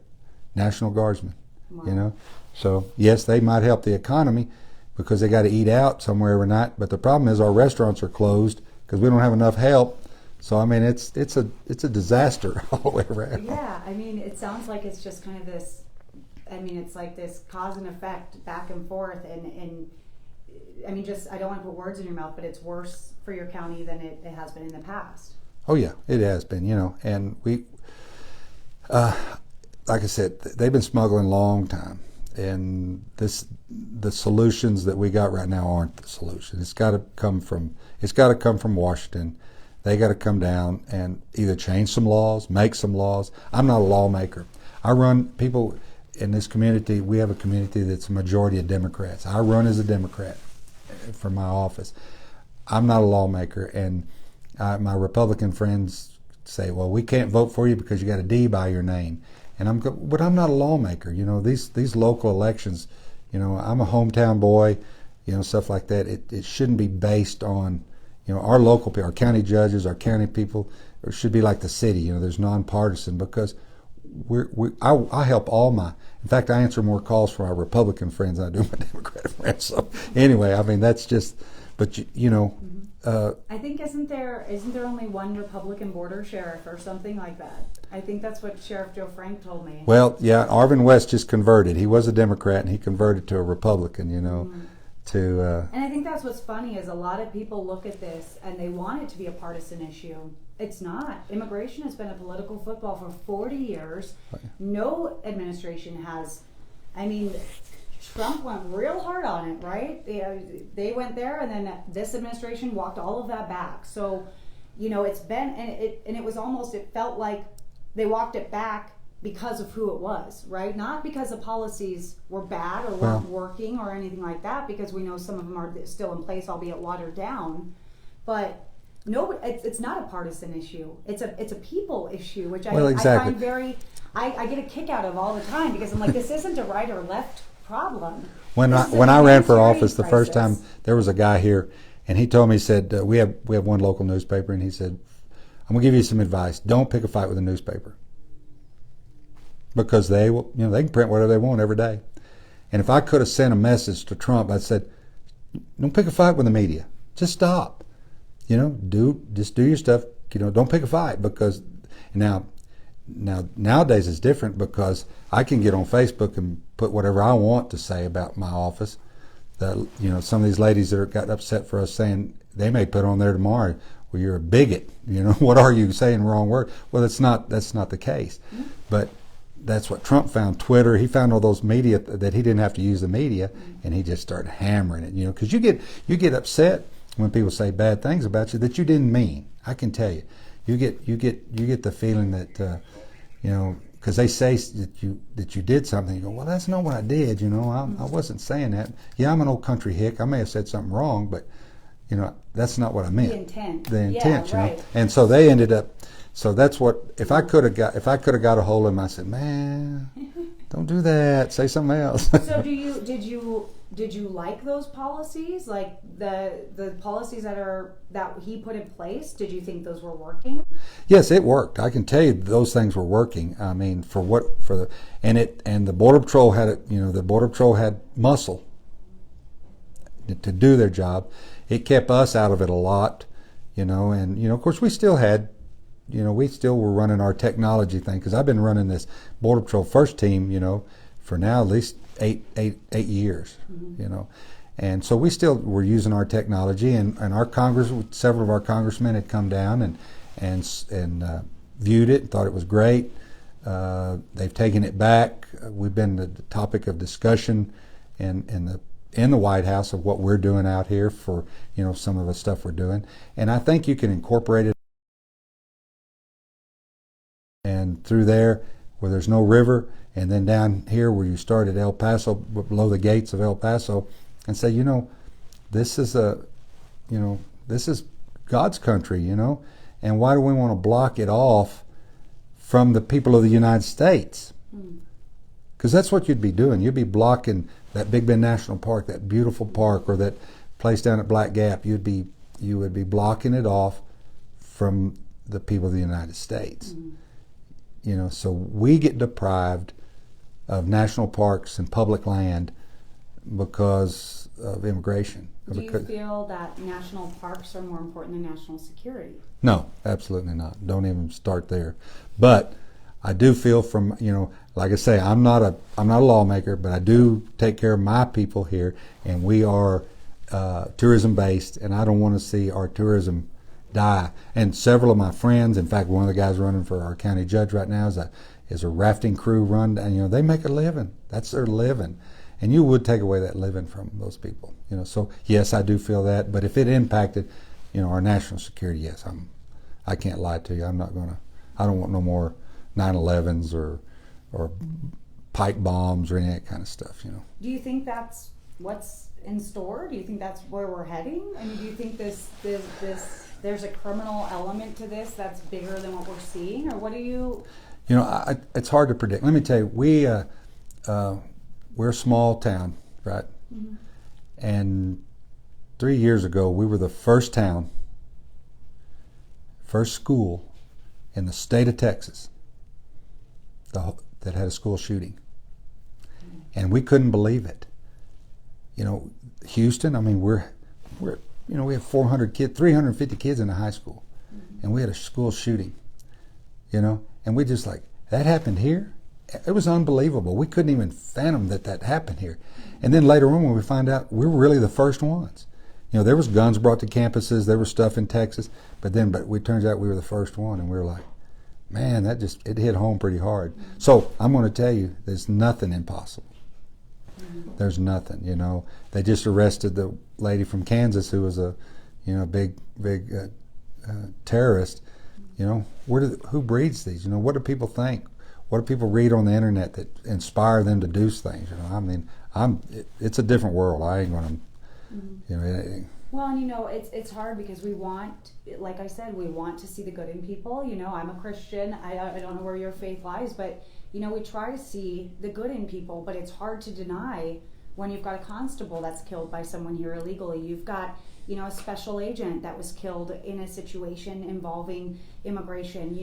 National Guardsmen. Wow. So yes, they might help the economy because they got to eat out somewhere every night. But the problem is our restaurants are closed because we don't have enough help. So it's a disaster all the way around. Yeah, it sounds like it's just kind of this. It's like this cause and effect back and forth, and I don't want to put words in your mouth, but it's worse for your county than it has been in the past. Oh yeah, it has been. And we, like I said, they've been smuggling a long time, and the solutions that we got right now aren't the solution. It's got to come from Washington. They got to come down and either change some laws, make some laws. I'm not a lawmaker. I run people in this community. We have a community that's a majority of Democrats. I run as a Democrat for my office. I'm not a lawmaker, and my Republican friends say, "Well, we can't vote for you because you got a D by your name." And but I'm not a lawmaker. These local elections. I'm a hometown boy. Stuff like that. It shouldn't be based on. Our local people, our county judges, our county people, it should be like the city. There's nonpartisan, because I help all my. In fact, I answer more calls from our Republican friends than I do my Democratic friends. So anyway, that's just. But I think isn't there only one Republican border sheriff or something like that? I think that's what Sheriff Joe Frank told me. Well, yeah, Arvin West just converted. He was a Democrat and he converted to a Republican. And I think that's what's funny is a lot of people look at this and they want it to be a partisan issue, It's not. Immigration has been a political football for 40 years. No administration has. I mean, Trump went real hard on it, right? They went there, and then this administration walked all of that back. So, it's been, and it was almost, it felt like they walked it back because of who it was, right? Not because the policies were bad or weren't working or anything like that, because we know some of them are still in place, albeit watered down. But no, it's not a partisan issue. It's a people issue, which I find very. I get a kick out of all the time, because I'm like, this isn't a right or left problem. When I ran for office the first time, there was a guy here, and he told me, he said, we have one local newspaper, and he said, I'm gonna give you some advice. Don't pick a fight with a newspaper, because they will, they can print whatever they want every day. And if I could have sent a message to Trump, I said, don't pick a fight with the media. Just stop. Just do your stuff. Don't pick a fight, because nowadays it's different, because I can get on Facebook and put whatever I want to say about my office. Some of these ladies that got upset for us saying, they may put on there tomorrow, well, you're a bigot. What are you saying the wrong word? Well, that's not the case. Mm-hmm. But that's what Trump found. Twitter, he found all those media that he didn't have to use the media, and he just started hammering it. Because you get upset when people say bad things about you that you didn't mean. I can tell you, you get the feeling that because they say that you did something. You go, well, that's not what I did. I wasn't saying that. Yeah, I'm an old country hick. I may have said something wrong, but that's not what I meant. The intent. Right. And so they ended up. So that's what. If I could have got a hold of him, I said, man, don't do that. Say something else. So did you like those policies, like the policies that he put in place? Did you think those were working? Yes, it worked. I can tell you those things were working. I mean, and the Border Patrol had it. The Border Patrol had muscle to do their job. It kept us out of it a lot, and of course we still had. We still were running our technology thing, because I've been running this Border Patrol first team, for now at least eight years, mm-hmm. And so we still were using our technology, and our several of our congressmen had come down and viewed it and thought it was great. They've taken it back. We've been the topic of discussion in the White House of what we're doing out here for some of the stuff we're doing, and I think you can incorporate it. And through there, where there's no river, and then down here where you start at El Paso, below the gates of El Paso, and say, this is this is God's country, and why do we want to block it off from the people of the United States? Because that's what you'd be doing. You'd be blocking that Big Bend National Park, that beautiful park, or that place down at Black Gap. You would be blocking it off from the people of the United States. So we get deprived of national parks and public land because of immigration. Do you feel that national parks are more important than national security? No, absolutely not. Don't even start there. But I do feel from, like I say, I'm not a lawmaker, but I do take care of my people here, and we are tourism based, and I don't want to see our tourism die. And several of my friends, in fact, one of the guys running for our county judge right now is a rafting crew run, and they make a living. That's their living, and you would take away that living from those people. So yes, I do feel that. But if it impacted, our national security, yes, I can't lie to you. I don't want no more 9/11s or pipe bombs or any of that kind of stuff. Do you think that's what's in store? Do you think that's where we're heading? I mean, do you think there's a criminal element to this that's bigger than what we're seeing, or what do you? It's hard to predict. Let me tell you, we're a small town, right? Mm-hmm. And 3 years ago, we were the first school in the state of Texas that had a school shooting, and we couldn't believe it. Houston. I mean, we have 400 kids, 350 kids in a high school, and we had a school shooting. And we just that happened here. It was unbelievable. We couldn't even fathom that happened here. And then later on, when we find out we're really the first ones, there was guns brought to campuses. There was stuff in Texas, but it turns out we were the first one, and we were like, man, it hit home pretty hard. So I'm going to tell you, there's nothing impossible. There's nothing. They just arrested the lady from Kansas who was a, big terrorist. Who breeds these? What do people think? What do people read on the internet that inspire them to do things? It's a different world. I ain't going to, Well, and it's hard because we want, like I said, we want to see the good in people. I'm a Christian. I don't know where your faith lies, but we try to see the good in people. But it's hard to deny when you've got a constable that's killed by someone here illegally. You've got a special agent that was killed in a situation involving immigration.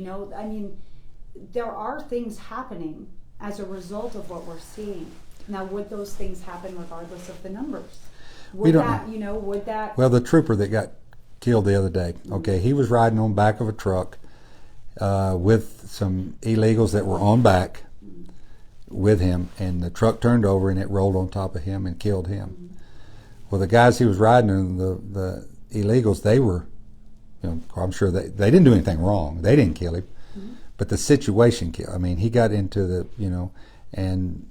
There are things happening as a result of what we're seeing. Now, would those things happen regardless of the numbers? Would that? Well, the trooper that got killed the other day, okay, he was riding on back of a truck with some illegals that were on back with him, and the truck turned over and it rolled on top of him and killed him. Well, the guys he was riding in, the illegals, they were, I'm sure they didn't do anything wrong. They didn't kill him, but the situation killed. I mean, he got into the, and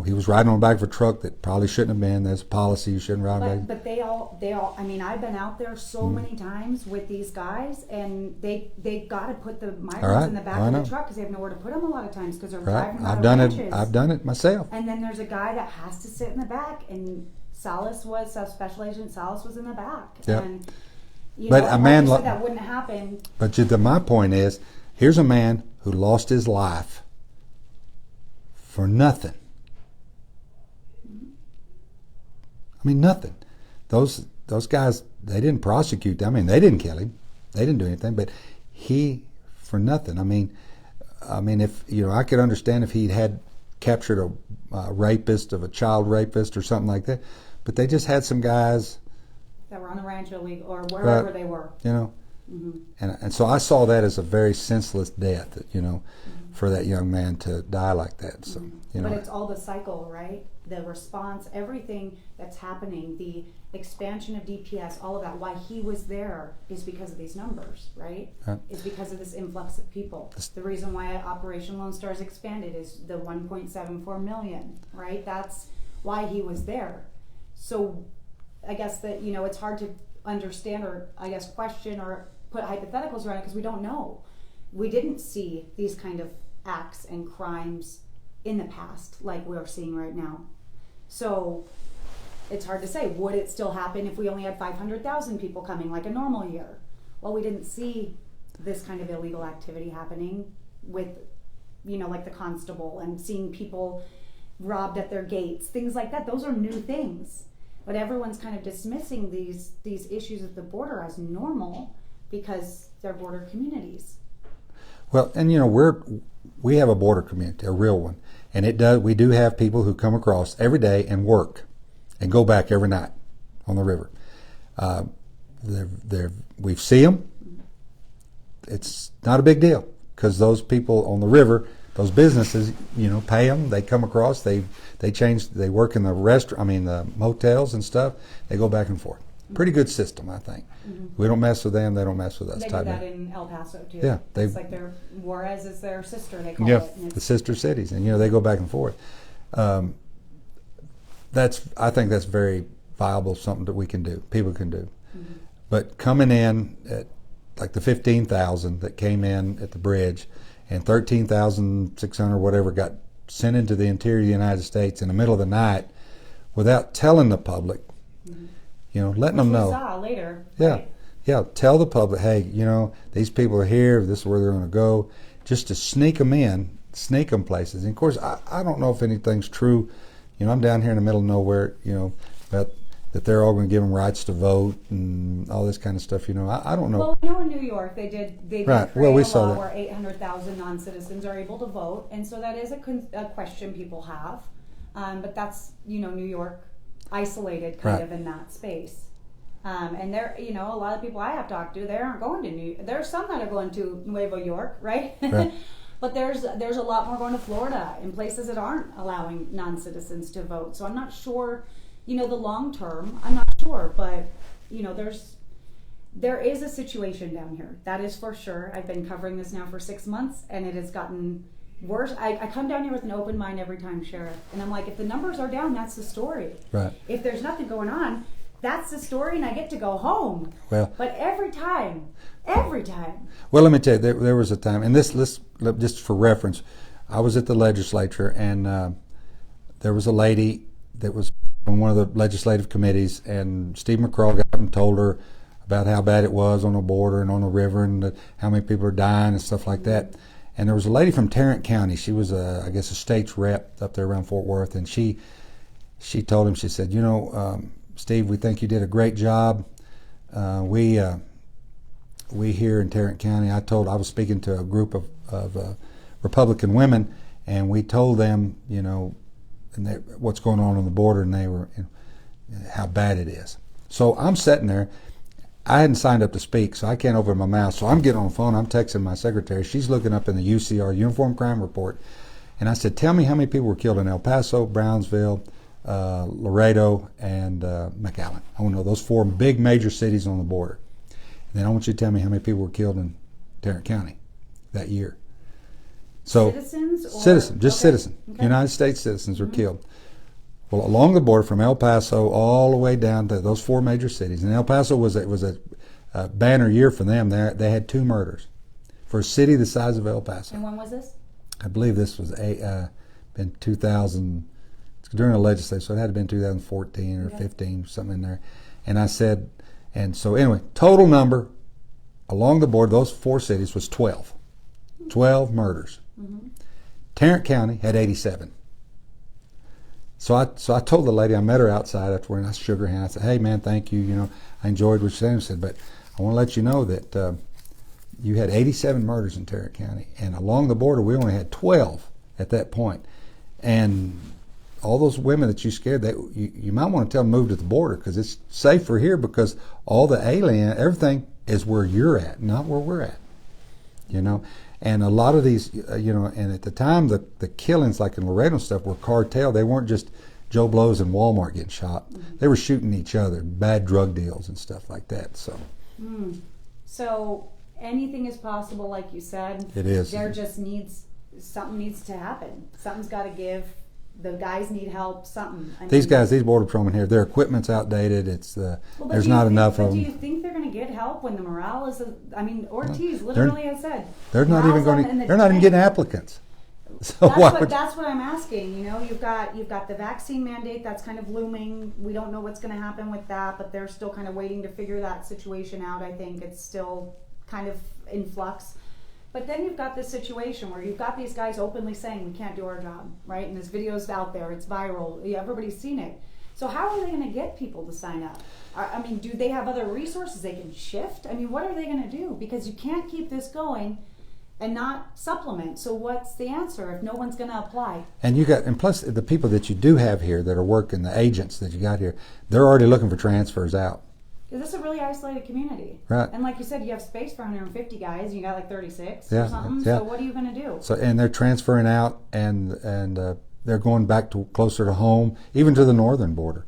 he was riding on the back of a truck that probably shouldn't have been. There's a policy you shouldn't ride back. But they all. I've been out there so many times with these guys, and they got to put the migrants in the back of the truck because they have nowhere to put them a lot of times because they're driving out of ranches. I've done it myself. And then there's a guy that has to sit in the back, and Special Agent Salas was in the back. Yep. And but a man that wouldn't happen. But my point is, here's a man who lost his life for nothing. Nothing. Those guys, they didn't prosecute them. They didn't kill him. They didn't do anything. But he, for nothing. If I could understand if he had captured a rapist, of a child rapist or something like that. But they just had some guys that were on the ranch illegal or wherever they were. And so I saw that as a very senseless death. For that young man to die like that. So But it's all the cycle, right? The response, everything that's happening, the expansion of DPS, all of that. Why he was there is because of these numbers, right? Is because of this influx of people. The reason why Operation Lone Star has expanded is the 1.74 million, right? That's why he was there. So I guess that it's hard to understand or I guess question or put hypotheticals around it because we don't know. We didn't see these kind of acts and crimes in the past like we're seeing right now. So it's hard to say, would it still happen if we only had 500,000 people coming like a normal year? Well, we didn't see this kind of illegal activity happening with, like the constable and seeing people robbed at their gates, things like that. Those are new things. But everyone's kind of dismissing these issues at the border as normal because they're border communities. Well, and we have a border community, a real one, and we do have people who come across every day and work, and go back every night on the river. We see them. It's not a big deal because those people on the river, those businesses, pay them. They come across. They work in the motels and stuff. They go back and forth. Pretty good system, I think. We don't mess with them; they don't mess with us. They do that in El Paso too. Yeah, it's like Juarez is their sister. They call it. The sister cities, and they go back and forth. I think that's very viable, something that we can do, people can do. But coming in at like the 15,000 that came in at the bridge, and 13,600 whatever got sent into the interior of the United States in the middle of the night without telling the public. Letting them know. We saw later. Yeah, right? Yeah. Tell the public, hey, these people are here. This is where they're going to go. Just to sneak them places. And of course, I don't know if anything's true. I'm down here in the middle of nowhere. About that they're all going to give them rights to vote and all this kind of stuff. I don't know. Well, in New York they did create a law where 800,000 non-citizens are able to vote, and so that is a question people have. But that's New York. Isolated kind of in that space, and there, a lot of people I have talked to, they aren't going to there's some that are going to Nuevo York, right? But there's a lot more going to Florida in places that aren't allowing non-citizens to vote. So I'm not sure, the long term, I'm not sure, but there is a situation down here. That is for sure. I've been covering this now for 6 months, and it has gotten worse. I come down here with an open mind every time, Sheriff, and I'm like, if the numbers are down, that's the story. Right. If there's nothing going on, that's the story, and I get to go home. Well, but every time. Well, let me tell you, there was a time, and this, just for reference, I was at the legislature, and there was a lady that was on one of the legislative committees, and Steve McCraw got up and told her about how bad it was on the border and on the river, and how many people are dying and stuff like that. And there was a lady from Tarrant County. She was, I guess, a state's rep up there around Fort Worth, and she told him, she said, Steve, we think you did a great job. We here in Tarrant County, I was speaking to a group of Republican women, and we told them, what's going on the border, and they were, how bad it is. So I'm sitting there. I hadn't signed up to speak, so I can't open my mouth. So I'm getting on the phone. I'm texting my secretary. She's looking up in the UCR, Uniform Crime Report. And I said, tell me how many people were killed in El Paso, Brownsville, Laredo, and McAllen. I want to know those 4 big major cities on the border. And then I want you to tell me how many people were killed in Tarrant County that year. So citizens? Citizens. Okay. United States citizens were killed. Well, along the border from El Paso all the way down to those 4 major cities. And El Paso was a banner year for them. They had 2 murders for a city the size of El Paso. And when was this? I believe this was been 2000, during the legislature, so it had to have been 2014 or 15, something in there. And I said, and so anyway, total number along the border, those 4 cities, was 12. 12 murders. Mm-hmm. Tarrant County had 87. So I told the lady, I met her outside afterward, and I shook her hand. I said, hey, man, thank you. I enjoyed what you said. I said, but I want to let you know that you had 87 murders in Tarrant County, and along the border, we only had 12 at that point. And all those women that you scared, you might want to tell them to move to the border, because it's safer here, because all the everything is where you're at, not where we're at. And a lot of these, and at the time, the killings, like in Laredo and stuff, were cartel. They weren't just Joe Blows in Walmart getting shot. Mm-hmm. They were shooting each other, bad drug deals and stuff like that. So, So anything is possible, like you said. It is. There just something needs to happen. Something's got to give. The guys need help. These border patrolmen here, their equipment's outdated. There's not enough of them. Do you think they're going to get help when the morale is? Ortiz literally has said they're not even going. They're not even getting applicants. So that's what I'm asking. You've got the vaccine mandate that's kind of looming. We don't know what's going to happen with that, but they're still kind of waiting to figure that situation out. I think it's still kind of in flux. But then you've got this situation where you've got these guys openly saying we can't do our job, right? And this video's out there, it's viral, everybody's seen it. So how are they going to get people to sign up? Do they have other resources they can shift? What are they going to do? Because you can't keep this going and not supplement. So what's the answer if no one's going to apply? And plus the people that you do have here that are working, the agents that you got here, they're already looking for transfers out. This is a really isolated community. Right. And like you said, you have space for 150 guys. You got like 36 or something. Yeah. So what are you going to do? So, and they're transferring out, and they're going back to closer to home, even to the northern border.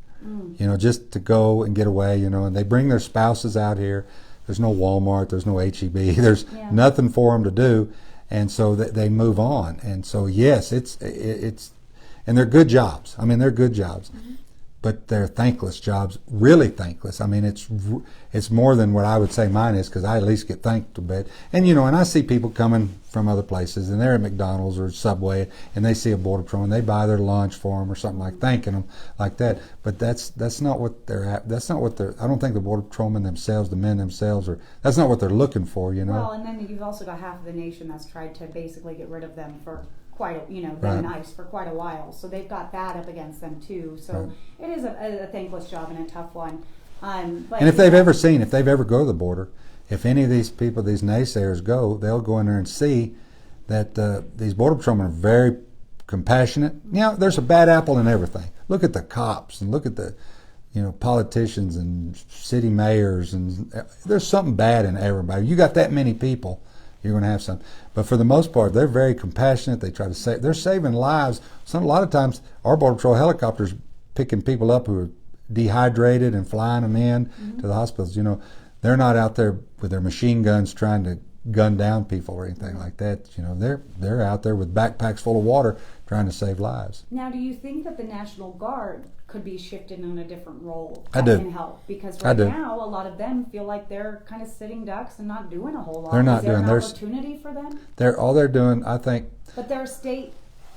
Just to go and get away, and they bring their spouses out here. There's no Walmart, there's no H-E-B, there's nothing for them to do, and so they move on. And so yes, it's and they're good jobs. They're good jobs. Mm-hmm. But they're thankless jobs, really thankless. It's more than what I would say mine is, because I at least get thanked a bit. And and I see people coming from other places, and they're at McDonald's or Subway, and they see a border patrol, and they buy their lunch for them or something, like thanking them like that. But that's not what they're at. That's not what they're. I don't think the border patrolmen themselves, the men themselves, that's not what they're looking for. Well, and then you've also got half of the nation that's tried to basically get rid of them for for quite a while. So they've got that up against them too. So it is a thankless job and a tough one. But and if they've ever go to the border, if any of these people, these naysayers go, they'll go in there and see that these border patrolmen are very compassionate. There's a bad apple in everything. Look at the cops and look at the politicians and city mayors, and there's something bad in everybody. You got that many people, you're going to have some. But for the most part, they're very compassionate. They try to save. They're saving lives. A lot of times, our border patrol helicopters picking people up who dehydrated and flying them in to the hospitals. You know, they're not out there with their machine guns trying to gun down people or anything like that. You know, they're out there with backpacks full of water trying to save lives. Now, do you think that the National Guard could be shifted in a different role I that do. can help? Because I right do. now, a lot of them feel like they're kind of sitting ducks and not doing a whole lot. They're not Is there doing- an there's- opportunity for them? All they're doing, I think, But they're a state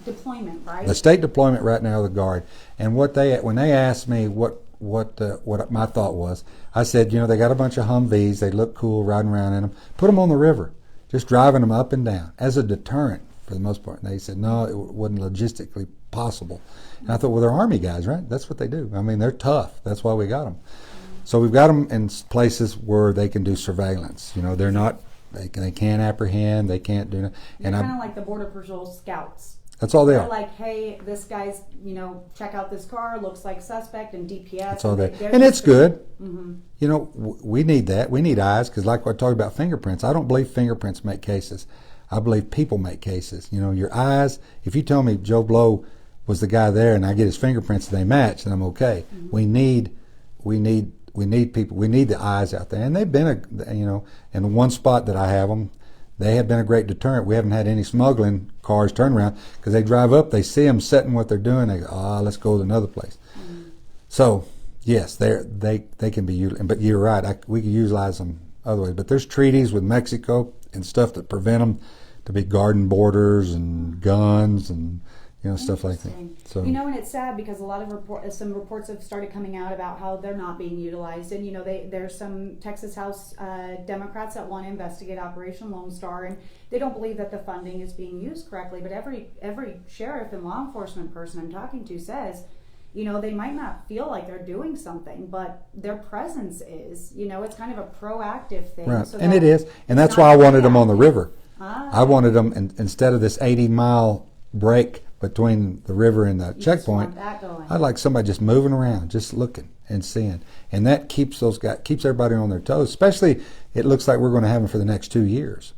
deployment, right? the state deployment right now, the Guard, and when they asked me what my thought was, I said, you know, they got a bunch of Humvees, they look cool riding around in them. Put them on the river, just driving them up and down as a deterrent for the most part. And they said no, it wasn't logistically possible. And I thought, well, they're Army guys, right? That's what they do. I mean, they're tough. That's why we got them. So we've got them in places where they can do surveillance. You know, they're not. They can't apprehend. They can't do. They're kind of like the Border Patrol scouts. That's all they They're are. like, hey, this guy's, you know, check out this car, looks like suspect, and DPS. That's all they. they're And it's just- good. Mhm. You know, we need that. We need eyes because, like I talked about fingerprints, I don't believe fingerprints make cases. I believe people make cases. You know, your eyes. If you tell me Joe Blow was the guy there, and I get his fingerprints and they match, then I'm okay. We need people. We need the eyes out there, and they've been in the one spot that I have them. They have been a great deterrent. We haven't had any smuggling cars turn around because they drive up, they see them setting what they're doing, they go, let's go to another place. So yes, they can be utilized. But you're right, we can utilize them other ways. But there's treaties with Mexico and stuff that prevent them to be guarding borders and guns and stuff like that. So you know, and it's sad because a lot of some reports have started coming out about how they're not being utilized, and there's some Texas House Democrats that want to investigate Operation Lone Star, and they don't believe that the funding is being used correctly. But every sheriff and law enforcement person I'm talking to says, they might not feel like they're doing something, but their presence is. It's kind of a proactive thing. right, So and that it is, and it's that's why I not wanted them on the reactive. river. I wanted them instead of this 80-mile break between the river and the You just checkpoint. want that going. I'd like somebody just moving around, just looking and seeing, and that keeps everybody on their toes. Especially, it looks like we're going to have them for the next 2 years.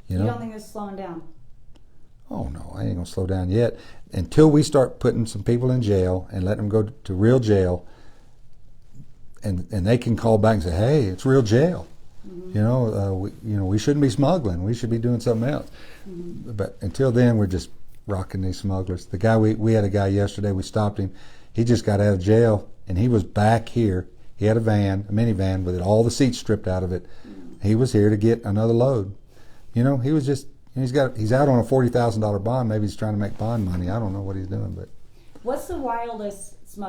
You don't think this is slowing down? Oh no, I ain't gonna slow down yet until we start putting some people in jail and letting them go to real jail, and they can call back and say, hey, it's real jail. We shouldn't be smuggling. We should be doing something else. But until then, we're just rocking these smugglers. The guy we had a guy yesterday. We stopped him. He just got out of jail, and he was back here. He had a minivan with all the seats stripped out of it. He was here to get another load. He was just he's out on a $40,000 bond. Maybe he's trying to make bond money. I don't know what he's doing, but What's the wildest